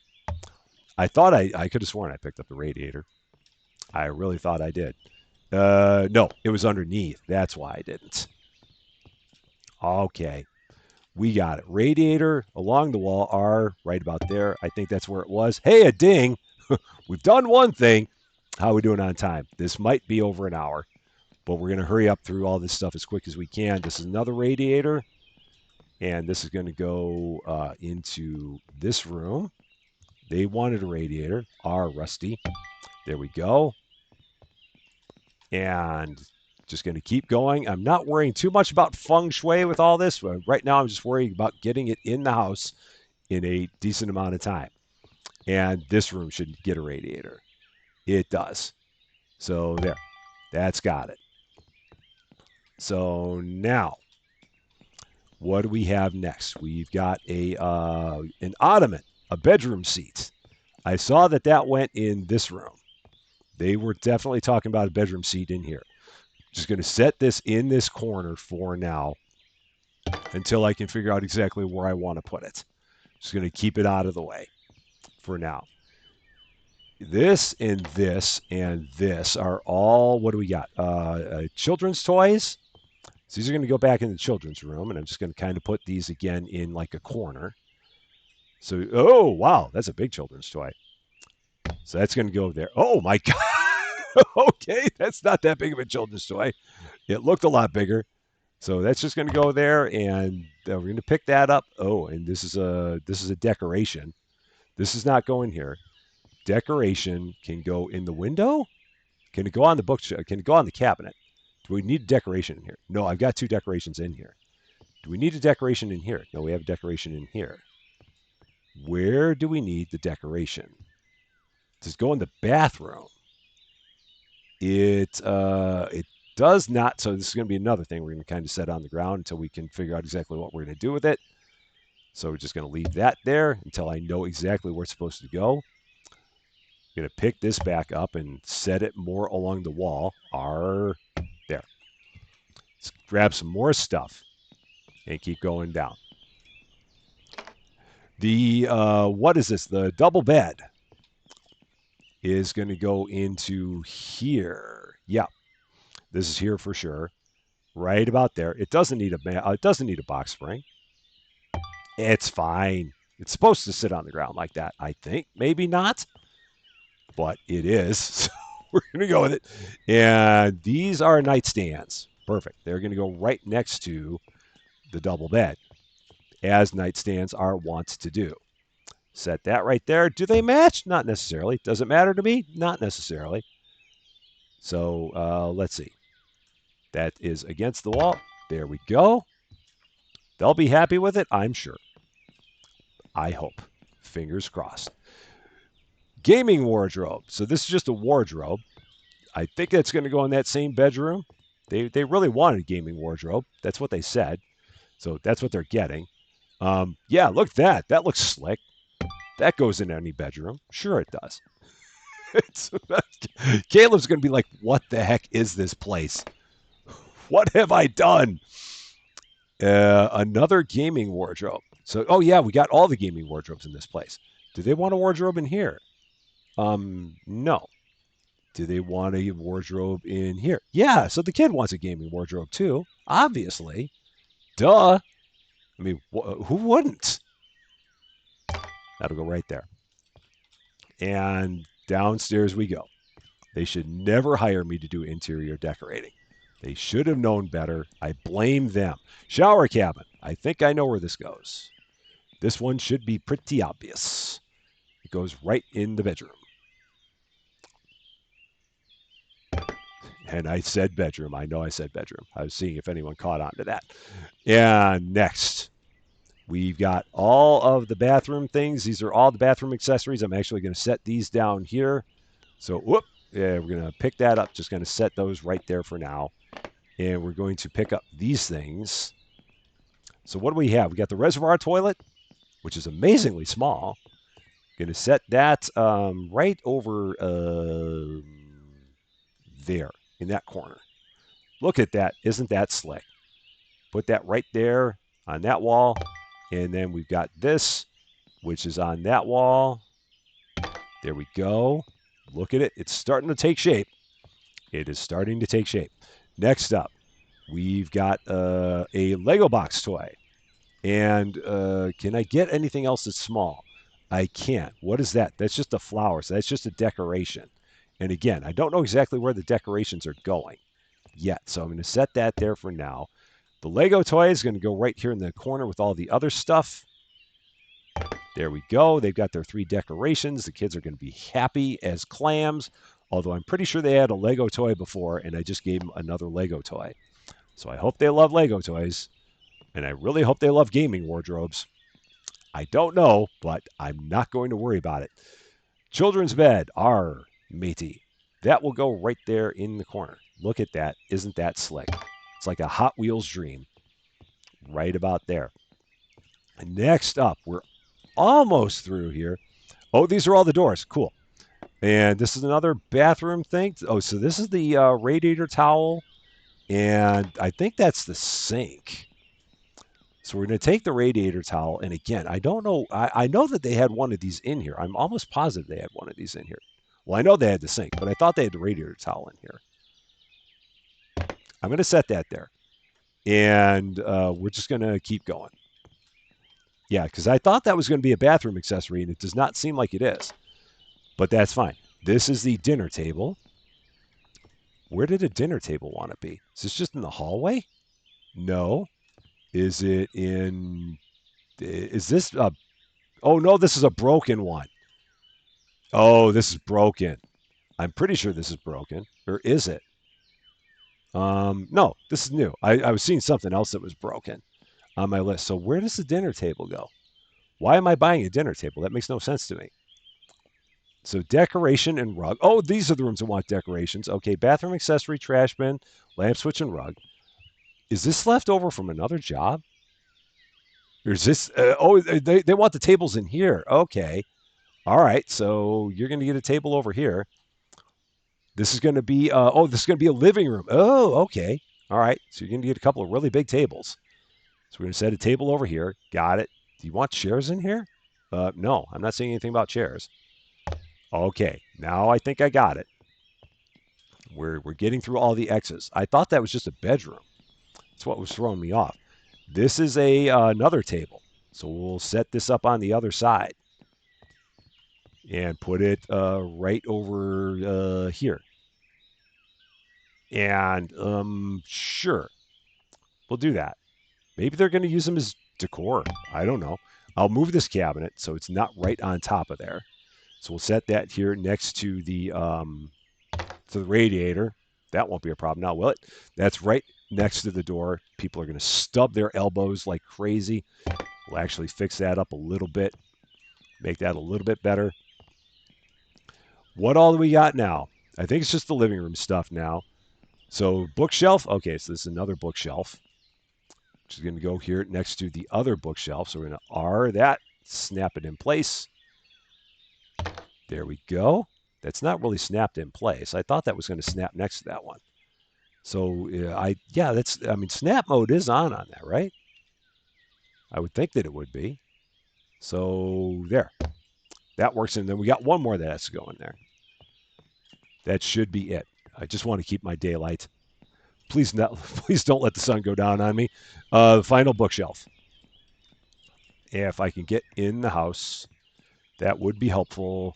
I thought I could have sworn I picked up the radiator. I really thought I did. No, it was underneath. That's why I didn't. Okay, we got it. Radiator along the wall, R right about there. I think that's where it was. Hey, a ding. We've done one thing. How are we doing on time? This might be over an hour, but we're going to hurry up through all this stuff as quick as we can. This is another radiator, and this is going to go into this room. They wanted a radiator. R, Rusty. There we go. And just going to keep going. I'm not worrying too much about feng shui with all this. Right now, I'm just worrying about getting it in the house in a decent amount of time. And this room should get a radiator. It does. So there. That's got it. So now, what do we have next? We've got an ottoman, a bedroom seat. I saw that went in this room. They were definitely talking about a bedroom seat in here. Just going to set this in this corner for now until I can figure out exactly where I want to put it. Just going to keep it out of the way for now. This and this and this are all, what do we got? Children's toys. So these are going to go back in the children's room, and I'm just going to kind of put these again in like a corner. So, oh, wow, that's a big children's toy. So that's going to go there. Oh, my God. Okay, that's not that big of a children's toy. It looked a lot bigger. So that's just going to go there, and we're going to pick that up. Oh, and this is a decoration. This is not going here. Decoration can go in the window. Can it go on the bookshelf? Can it go on the cabinet? Do we need a decoration in here? No, I've got two decorations in here. Do we need a decoration in here? No, we have a decoration in here. Where do we need the decoration? Does it go in the bathroom? It does not. So this is going to be another thing we're going to kind of set on the ground until we can figure out exactly what we're going to do with it. So we're just going to leave that there until I know exactly where it's supposed to go. I'm going to pick this back up and set it more along the wall. There. Let's grab some more stuff and keep going down. The what is this? The double bed is going to go into here. Yeah, this is here for sure. Right about there. It doesn't need a box spring. It's fine. It's supposed to sit on the ground like that, I think. Maybe not, but it is. So we're going to go with it. And these are nightstands. Perfect. They're going to go right next to the double bed, as nightstands are wont to do. Set that right there. Do they match? Not necessarily. Does it matter to me? Not necessarily. So let's see. That is against the wall. There we go. They'll be happy with it, I'm sure. I hope. Fingers crossed. Gaming wardrobe. So this is just a wardrobe. I think that's going to go in that same bedroom. They really wanted a gaming wardrobe. That's what they said. So that's what they're getting. Yeah, look at that. That looks slick. That goes in any bedroom. Sure it does. Caleb's going to be like, what the heck is this place? What have I done? Another gaming wardrobe. So, oh yeah, we got all the gaming wardrobes in this place. Do they want a wardrobe in here? No. Do they want a wardrobe in here? Yeah, so the kid wants a gaming wardrobe too, obviously. Duh. I mean, who wouldn't? That'll go right there. And downstairs we go. They should never hire me to do interior decorating. They should have known better. I blame them. Shower cabin. I think I know where this goes. This one should be pretty obvious. It goes right in the bedroom. And I said bedroom. I know I said bedroom. I was seeing if anyone caught on to that. And next, we've got all of the bathroom things. These are all the bathroom accessories. I'm actually going to set these down here. So, whoop, yeah, we're going to pick that up. Just going to set those right there for now. And we're going to pick up these things. So what do we have? We got the reservoir toilet, which is amazingly small. Going to set that right over there in that corner. Look at that. Isn't that slick? Put that right there on that wall. And then we've got this, which is on that wall. There we go. Look at it. It's starting to take shape. It is starting to take shape. Next up, we've got a Lego box toy. And can I get anything else that's small? I can't. What is that? That's just a flower. So that's just a decoration. And again, I don't know exactly where the decorations are going yet. So I'm going to set that there for now. The Lego toy is going to go right here in the corner with all the other stuff. There we go. They've got their 3 decorations. The kids are going to be happy as clams, although I'm pretty sure they had a Lego toy before, and I just gave them another Lego toy. So I hope they love Lego toys, and I really hope they love gaming wardrobes. I don't know, but I'm not going to worry about it. Children's bed, our matey. That will go right there in the corner. Look at that. Isn't that slick? It's like a Hot Wheels dream. Right about there. Next up, we're almost through here. Oh, these are all the doors. Cool. And this is another bathroom thing. Oh, so this is the radiator towel. And I think that's the sink. So we're going to take the radiator towel. And again, I don't know. I know that they had one of these in here. I'm almost positive they had one of these in here. Well, I know they had the sink, but I thought they had the radiator towel in here. I'm going to set that there. And we're just going to keep going. Yeah, because I thought that was going to be a bathroom accessory, and it does not seem like it is. But that's fine. This is the dinner table. Where did a dinner table want to be? Is this just in the hallway? No. Is it in... Is this a... Oh, no, this is a broken one. Oh, this is broken. I'm pretty sure this is broken. Or is it? No, this is new. I was seeing something else that was broken on my list. So where does the dinner table go? Why am I buying a dinner table? That makes no sense to me. So decoration and rug. Oh, these are the rooms that want decorations. Okay, bathroom accessory, trash bin, lamp switch, and rug. Is this left over from another job? Or is this? They want the tables in here. Okay, all right. So you're going to get a table over here. This is going to be. This is going to be a living room. Oh, okay. All right. So you're going to get a couple of really big tables. So we're going to set a table over here. Got it. Do you want chairs in here? No, I'm not saying anything about chairs. Okay, now I think I got it. We're getting through all the X's. I thought that was just a bedroom. That's what was throwing me off. This is another table. So we'll set this up on the other side and put it right over here. And sure, we'll do that. Maybe they're going to use them as decor. I don't know. I'll move this cabinet so it's not right on top of there. So we'll set that here next to the radiator. That won't be a problem now, will it? That's right next to the door. People are going to stub their elbows like crazy. We'll actually fix that up a little bit, make that a little bit better. What all do we got now? I think it's just the living room stuff now. So bookshelf. Okay, so this is another bookshelf, which is going to go here next to the other bookshelf. So we're going to R that, snap it in place. There we go. That's not really snapped in place. I thought that was going to snap next to that one. So snap mode is on that, right? I would think that it would be. So there, that works. And then we got one more that has to go in there. That should be it. I just want to keep my daylight. Please not. Please don't let the sun go down on me. The final bookshelf. If I can get in the house, that would be helpful.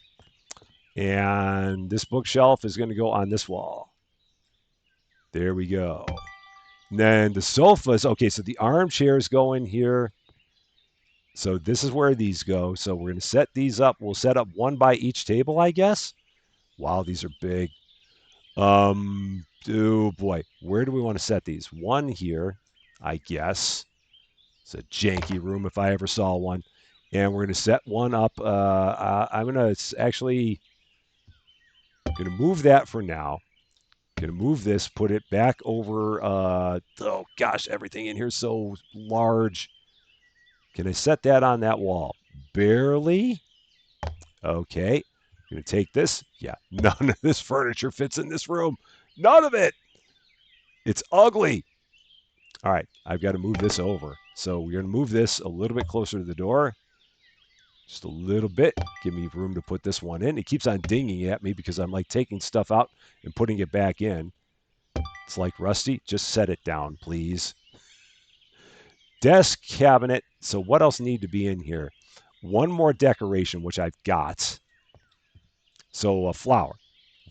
And this bookshelf is going to go on this wall. There we go. And then the sofas. Okay, so the armchairs go in here. So this is where these go. So we're going to set these up. We'll set up one by each table, I guess. Wow, these are big. Oh boy, where do we want to set these? One here, I guess. It's a janky room if I ever saw one. And we're going to set one up. I'm going to actually going to move that for now. Going to move this, put it back over. Oh gosh, everything in here is so large. Can I set that on that wall? Barely. Okay. Going to take this. Yeah, none of this furniture fits in this room. None of it. It's ugly. All right, I've got to move this over. So we're going to move this a little bit closer to the door. Just a little bit. Give me room to put this one in. It keeps on dinging at me because I'm like taking stuff out and putting it back in. It's like, Rusty, just set it down, please. Desk cabinet. So what else need to be in here? One more decoration, which I've got. So a flower.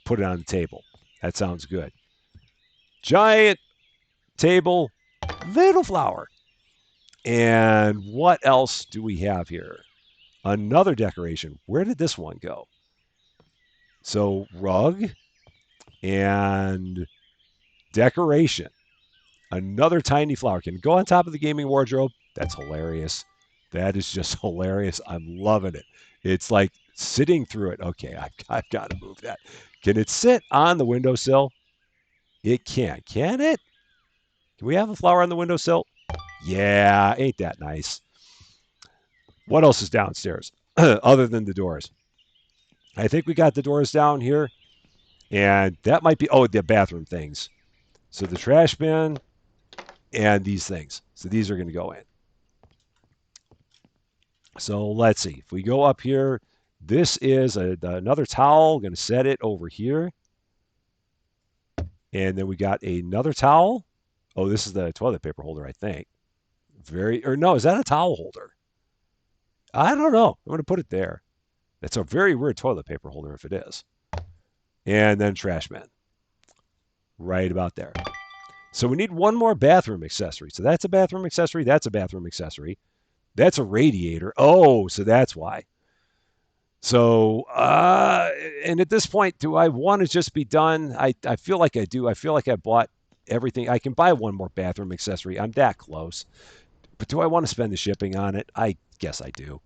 Put it on the table. That sounds good. Giant table, little flower. And what else do we have here? Another decoration. Where did this one go? So rug and decoration. Another tiny flower. Can go on top of the gaming wardrobe. That's hilarious. That is just hilarious. I'm loving it. It's like sitting through it. Okay, I've got to move that. Can it sit on the windowsill? It can. Can it? Can we have a flower on the windowsill? Yeah, ain't that nice? What else is downstairs other than the doors? I think we got the doors down here. And that might be, oh, the bathroom things. So the trash bin and these things. So these are going to go in. So let's see. If we go up here, this is another towel. Going to set it over here. And then we got another towel. Oh, this is the toilet paper holder, I think. No, is that a towel holder? I don't know. I'm going to put it there. It's a very weird toilet paper holder if it is. And then trash bin. Right about there. So we need one more bathroom accessory. So that's a bathroom accessory. That's a bathroom accessory. That's a radiator. Oh, so that's why. So, and at this point, do I want to just be done? I feel like I do. I feel like I bought everything. I can buy one more bathroom accessory. I'm that close. But do I want to spend the shipping on it? I guess I do.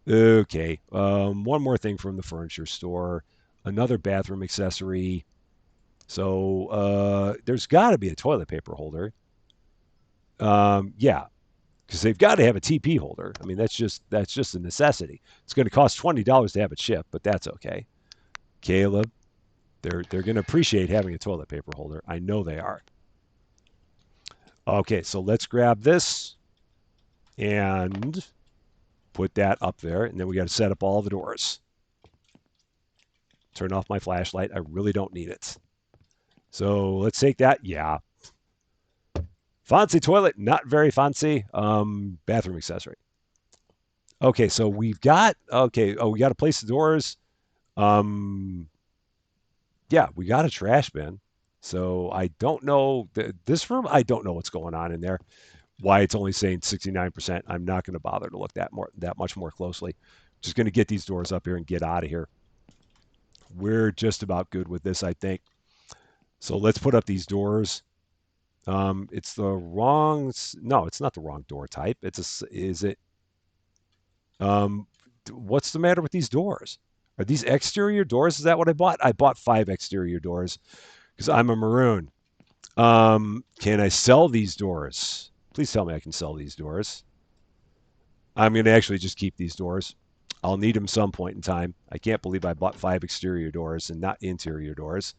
Okay. One more thing from the furniture store. Another bathroom accessory. So there's got to be a toilet paper holder. Yeah, because they've got to have a TP holder. I mean, that's just a necessity. It's going to cost $20 to have it shipped, but that's okay. Caleb, they're going to appreciate having a toilet paper holder. I know they are. Okay, so let's grab this and put that up there, and then we got to set up all the doors. Turn off my flashlight. I really don't need it. So let's take that. Yeah. Fancy toilet, not very fancy. Bathroom accessory. Okay, so we've got, okay, oh, we got to place the doors. Yeah, we got a trash bin. So I don't know, this room, I don't know what's going on in there. Why it's only saying 69%. I'm not going to bother to look that much more closely. Just going to get these doors up here and get out of here. We're just about good with this, I think. So let's put up these doors. It's the wrong. No, it's not the wrong door type. Is it? What's the matter with these doors? Are these exterior doors? Is that what I bought? I bought 5 exterior doors because I'm a maroon. Can I sell these doors? Please tell me I can sell these doors. I'm going to actually just keep these doors. I'll need them some point in time. I can't believe I bought 5 exterior doors and not interior doors.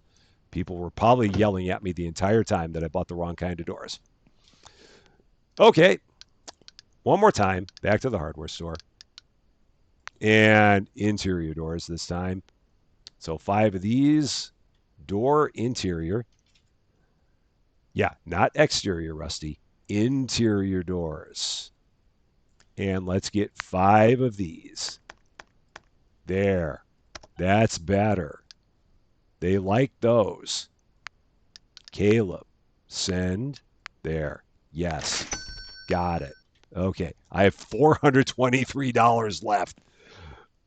People were probably yelling at me the entire time that I bought the wrong kind of doors. Okay. One more time. Back to the hardware store. And interior doors this time. So 5 of these. door interior. Yeah, not exterior, Rusty. Interior doors. And let's get 5 of these. There. That's better. They like those. Caleb, send. There. Yes. Got it. Okay. I have $423 left.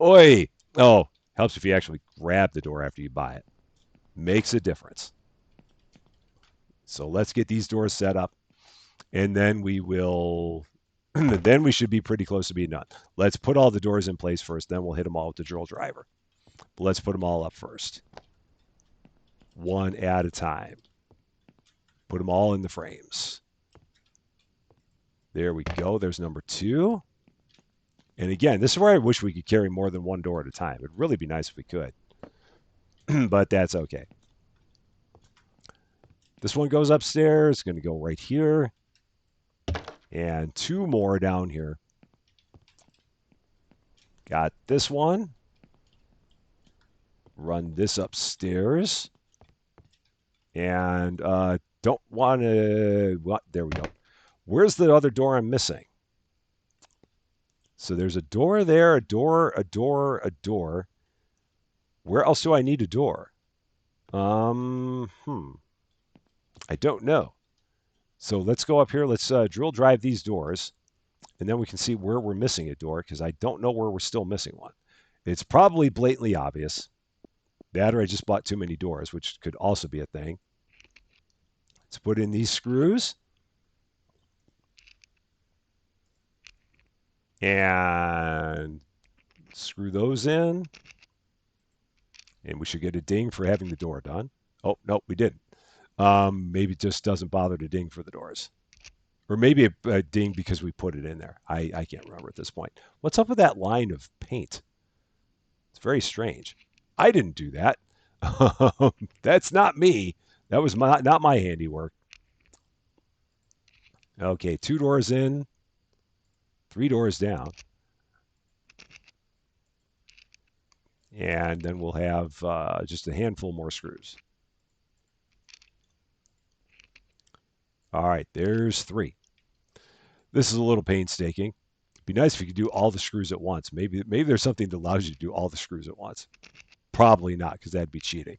Oi. Oh, helps if you actually grab the door after you buy it. Makes a difference. So let's get these doors set up, and then we will. Then we should be pretty close to being done. Let's put all the doors in place first, then we'll hit them all with the drill driver. But let's put them all up first, one at a time. Put them all in the frames. There we go. There's number 2. And again, this is where I wish we could carry more than one door at a time. It'd really be nice if we could, but that's okay. This one goes upstairs. It's going to go right here. And 2 more down here. Got this one. Run this upstairs. And don't want to... Well, there we go. Where's the other door I'm missing? So there's a door there, a door, a door, a door. Where else do I need a door? I don't know. So let's go up here. Let's drill drive these doors, and then we can see where we're missing a door, because I don't know where we're still missing one. It's probably blatantly obvious. That, or I just bought too many doors, which could also be a thing. Let's put in these screws. And screw those in. And we should get a ding for having the door done. Oh, no, we didn't. Maybe it just doesn't bother to ding for the doors. Or maybe a ding because we put it in there. I can't remember at this point. What's up with that line of paint? It's very strange. I didn't do that. That's not me. That was not my handiwork. Okay, 2 doors in, 3 doors down. And then we'll have just a handful more screws. All right, there's 3. This is a little painstaking. It'd be nice if you could do all the screws at once. Maybe there's something that allows you to do all the screws at once. Probably not, because that'd be cheating.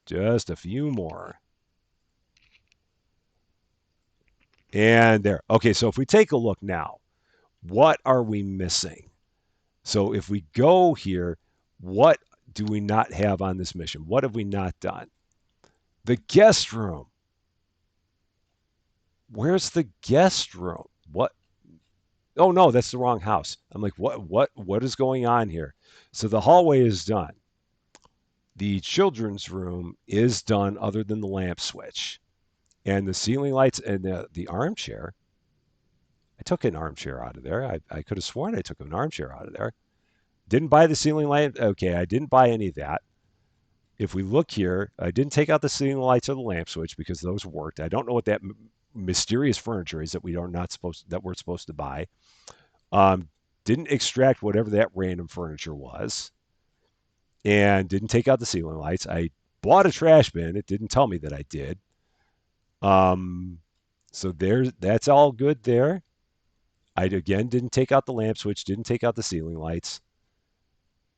Just a few more. And there. Okay, so if we take a look now, what are we missing? So if we go here, what do we not have on this mission? What have we not done? The guest room. Where's the guest room? What? Oh no, that's the wrong house. I'm like, what is going on here? So the hallway is done. The children's room is done other than the lamp switch. And the ceiling lights and the armchair. I took an armchair out of there. I could have sworn I took an armchair out of there. Didn't buy the ceiling light. Okay, I didn't buy any of that. If we look here, I didn't take out the ceiling lights or the lamp switch because those worked. I don't know what that mysterious furniture is that we're supposed to buy. Didn't extract whatever that random furniture was, and didn't take out the ceiling lights. I bought a trash bin. It didn't tell me that I did. So that's all good there. I again didn't take out the lamp switch. Didn't take out the ceiling lights.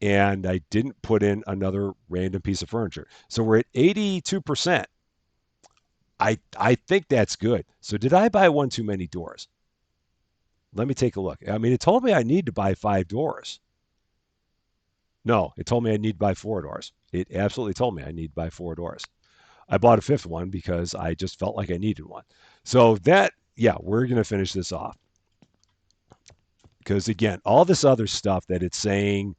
And I didn't put in another random piece of furniture. So we're at 82%. I think that's good. So did I buy one too many doors? Let me take a look. I mean, it told me I need to buy 5 doors. No, it told me I need to buy 4 doors. It absolutely told me I need to buy 4 doors. I bought a 5th one because I just felt like I needed one. So that, yeah, we're going to finish this off. Because again, all this other stuff that it's saying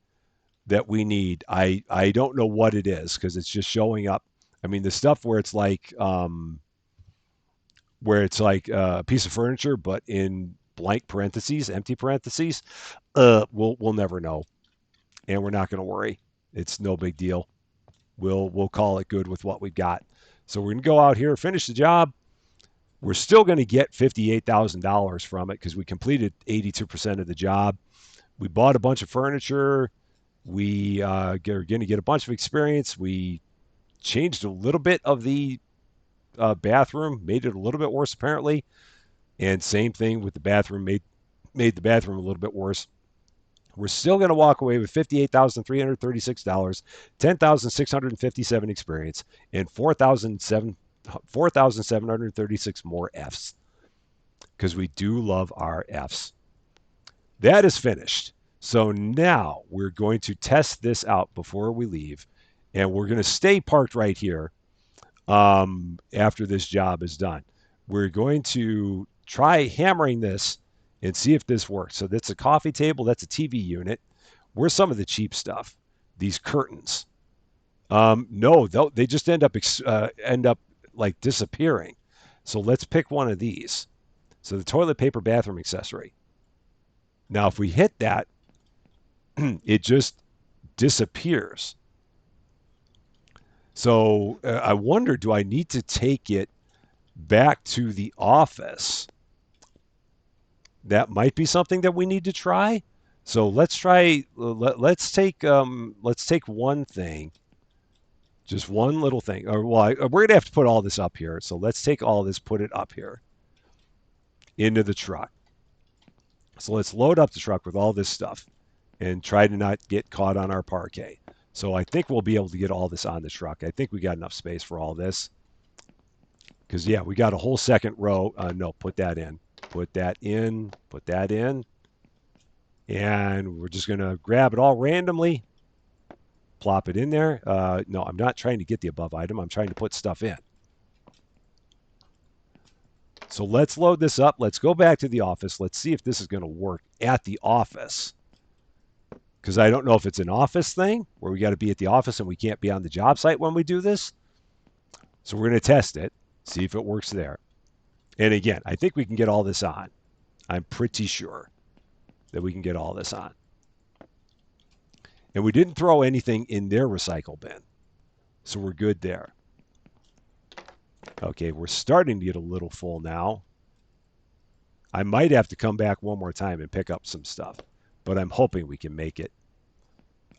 that we need, I don't know what it is because it's just showing up. I mean, the stuff where it's like a piece of furniture, but in blank parentheses, empty parentheses, we'll never know, and we're not going to worry. It's no big deal. We'll call it good with what we've got. So we're going to go out here, finish the job. We're still going to get $58,000 from it because we completed 82% of the job. We bought a bunch of furniture. We are going to get a bunch of experience. We changed a little bit of the bathroom, made it a little bit worse apparently, and same thing with the bathroom, made the bathroom a little bit worse. We're still going to walk away with $58,336, 10,657 experience, and 4,736 more Fs because we do love our Fs. That is finished. So now we're going to test this out before we leave, and we're going to stay parked right here after this job is done. We're going to try hammering this and see if this works. So that's a coffee table, that's a TV unit. Where's some of the cheap stuff? These curtains. No, they just end up like disappearing. So let's pick one of these. So the toilet paper bathroom accessory. Now, if we hit that, it just disappears. So I wonder, do I need to take it back to the office? That might be something that we need to try. So let's try. Let's take one thing, just one little thing. Or well, we're gonna have to put all this up here. So let's take all this, put it up here into the truck. So let's load up the truck with all this stuff and try to not get caught on our parquet. So I think we'll be able to get all this on the truck. I think we got enough space for all this. Because, yeah, we got a whole second row. No, put that in. Put that in. Put that in. And we're just going to grab it all randomly. Plop it in there. No, I'm not trying to get the above item. I'm trying to put stuff in. So let's load this up. Let's go back to the office. Let's see if this is going to work at the office. Because I don't know if it's an office thing where we got to be at the office and we can't be on the job site when we do this. So we're going to test it, see if it works there. And again, I think we can get all this on. I'm pretty sure that we can get all this on. And we didn't throw anything in their recycle bin. So we're good there. Okay, we're starting to get a little full now. I might have to come back one more time and pick up some stuff, but I'm hoping we can make it.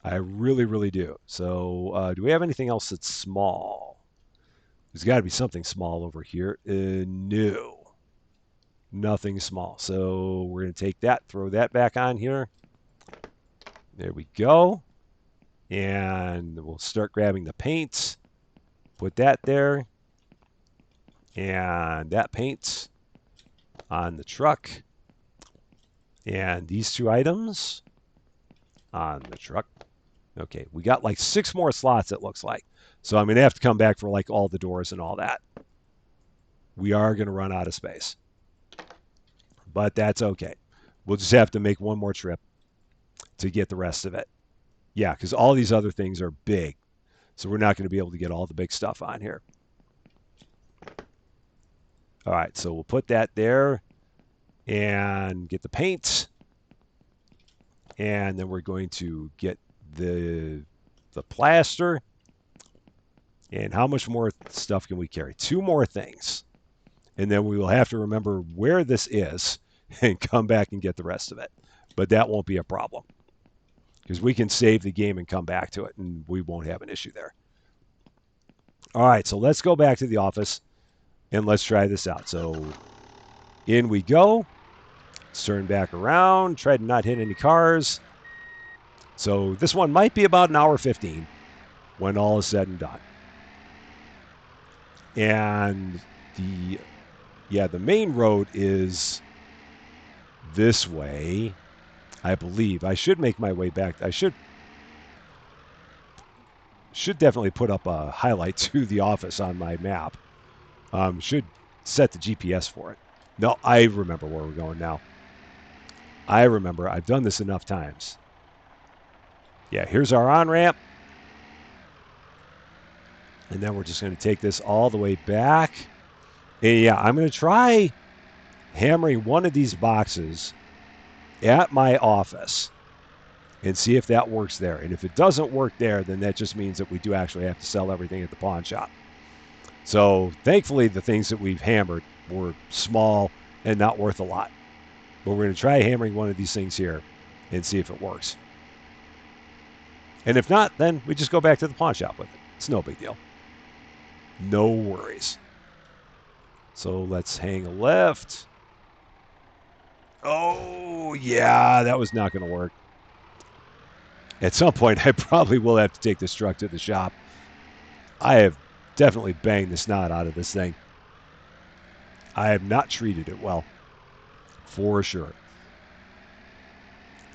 I really, really do. So do we have anything else that's small? There's got to be something small over here. No, nothing small. So we're going to take that, throw that back on here. There we go. And we'll start grabbing the paints. Put that there. And that paint's on the truck. And these two items on the truck. Okay, we got like 6 more slots, it looks like. So I'm going to have to come back for like all the doors and all that. We are going to run out of space. But that's okay. We'll just have to make one more trip to get the rest of it. Yeah, because all these other things are big. So we're not going to be able to get all the big stuff on here. All right, so we'll put that there and get the paint. And then we're going to get the plaster. And how much more stuff can we carry? 2 more things. And then we will have to remember where this is and come back and get the rest of it. But that won't be a problem because we can save the game and come back to it, and we won't have an issue there. All right, so let's go back to the office. And let's try this out. So in we go. Let's turn back around. Try to not hit any cars. So this one might be about an hour 15 when all is said and done. And the main road is this way, I believe. I should make my way back. I should definitely put up a highlight to the office on my map. Should set the GPS for it. No, I remember where we're going now. I remember. I've done this enough times. Yeah, here's our on-ramp. And then we're just going to take this all the way back. And yeah, I'm going to try hammering one of these boxes at my office and see if that works there. And if it doesn't work there, then that just means that we do actually have to sell everything at the pawn shop. So thankfully, the things that we've hammered were small and not worth a lot. But we're going to try hammering one of these things here and see if it works. And if not, then we just go back to the pawn shop with it. It's no big deal. No worries. So let's hang a left. Oh, yeah, that was not going to work. At some point, I probably will have to take this truck to the shop. I have definitely banged the snot out of this thing. I have not treated it well, for sure.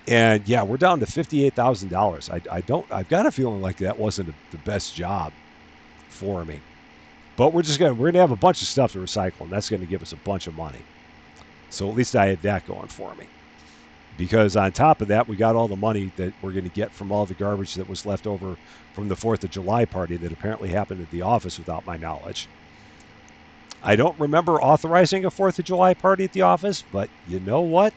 And yeah, we're down to $58,000. I don't. I've got a feeling like that wasn't the best job for me. But we're gonna have a bunch of stuff to recycle, and that's gonna give us a bunch of money. So at least I had that going for me. Because on top of that, we got all the money that we're going to get from all the garbage that was left over from the 4th of July party that apparently happened at the office without my knowledge. I don't remember authorizing a 4th of July party at the office, but you know what?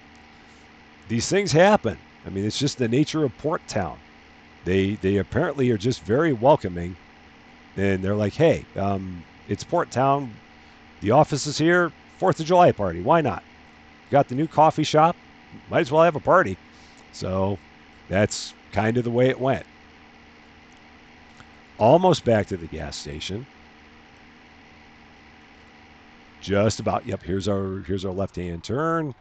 These things happen. I mean, it's just the nature of Port Town. They apparently are just very welcoming, and they're like, hey, it's Port Town. The office is here. 4th of July party. Why not? Got the new coffee shop. Might as well have a party. So that's kind of the way it went. Almost back to the gas station. Just about. Yep, here's our left-hand turn.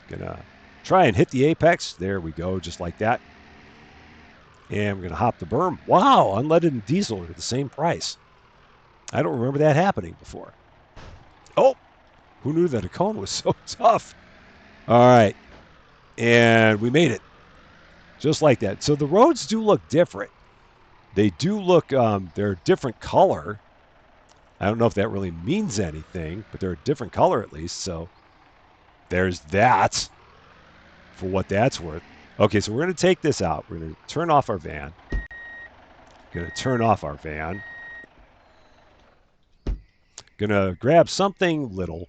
Gonna try and hit the apex. There we go, just like that. And we're gonna hop the berm. Wow, unleaded and diesel are the same price. I don't remember that happening before. Oh, who knew that a cone was so tough? All right, and we made it. Just like that. So the roads do look different. They do look, they're a different color. I don't know if that really means anything, but they're a different color at least. So there's that for what that's worth. Okay, so we're going to take this out. We're going to turn off our van. Going to turn off our van. Going to grab something little.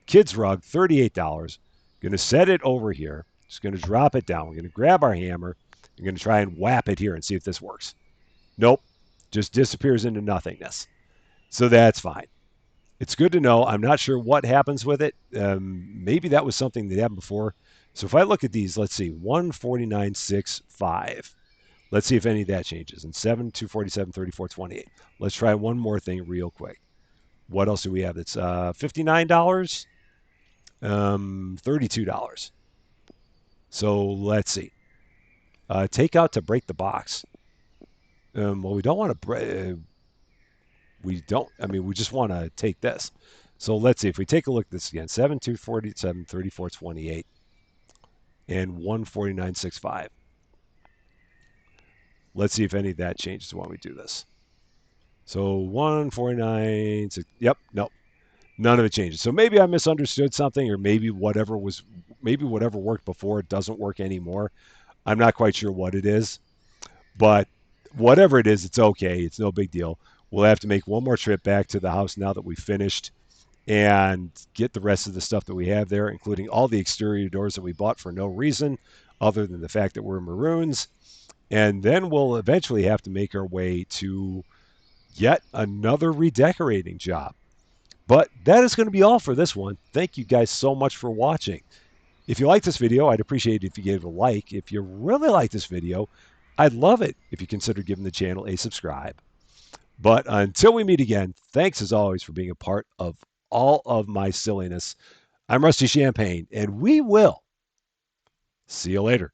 Kids rug, $38. Going to set it over here. Just going to drop it down. We're going to grab our hammer. We're going to try and whap it here and see if this works. Nope. Just disappears into nothingness. So that's fine. It's good to know. I'm not sure what happens with it. Maybe that was something that happened before. So if I look at these, let's see, 149.65. Let's see if any of that changes. And 7, 247, 34, 28. Let's try one more thing real quick. What else do we have that's $59? $32. So let's see. Take out to break the box. Well, we don't want to break. We don't, I mean, we just want to take this. So let's see. If we take a look at this again, 7, 247, 34, 28, and 149.65. Let's see if any of that changes when we do this. So 149, yep, nope. None of it changes. So maybe I misunderstood something, or maybe whatever worked before doesn't work anymore. I'm not quite sure what it is, but whatever it is, it's okay. It's no big deal. We'll have to make one more trip back to the house now that we've finished and get the rest of the stuff that we have there, including all the exterior doors that we bought for no reason other than the fact that we're maroons. And then we'll eventually have to make our way to yet another redecorating job. But that is going to be all for this one. Thank you guys so much for watching. If you like this video, I'd appreciate it if you gave it a like. If you really like this video, I'd love it if you consider giving the channel a subscribe. But until we meet again, thanks as always for being a part of all of my silliness. I'm Rusty Champagne, and we will see you later.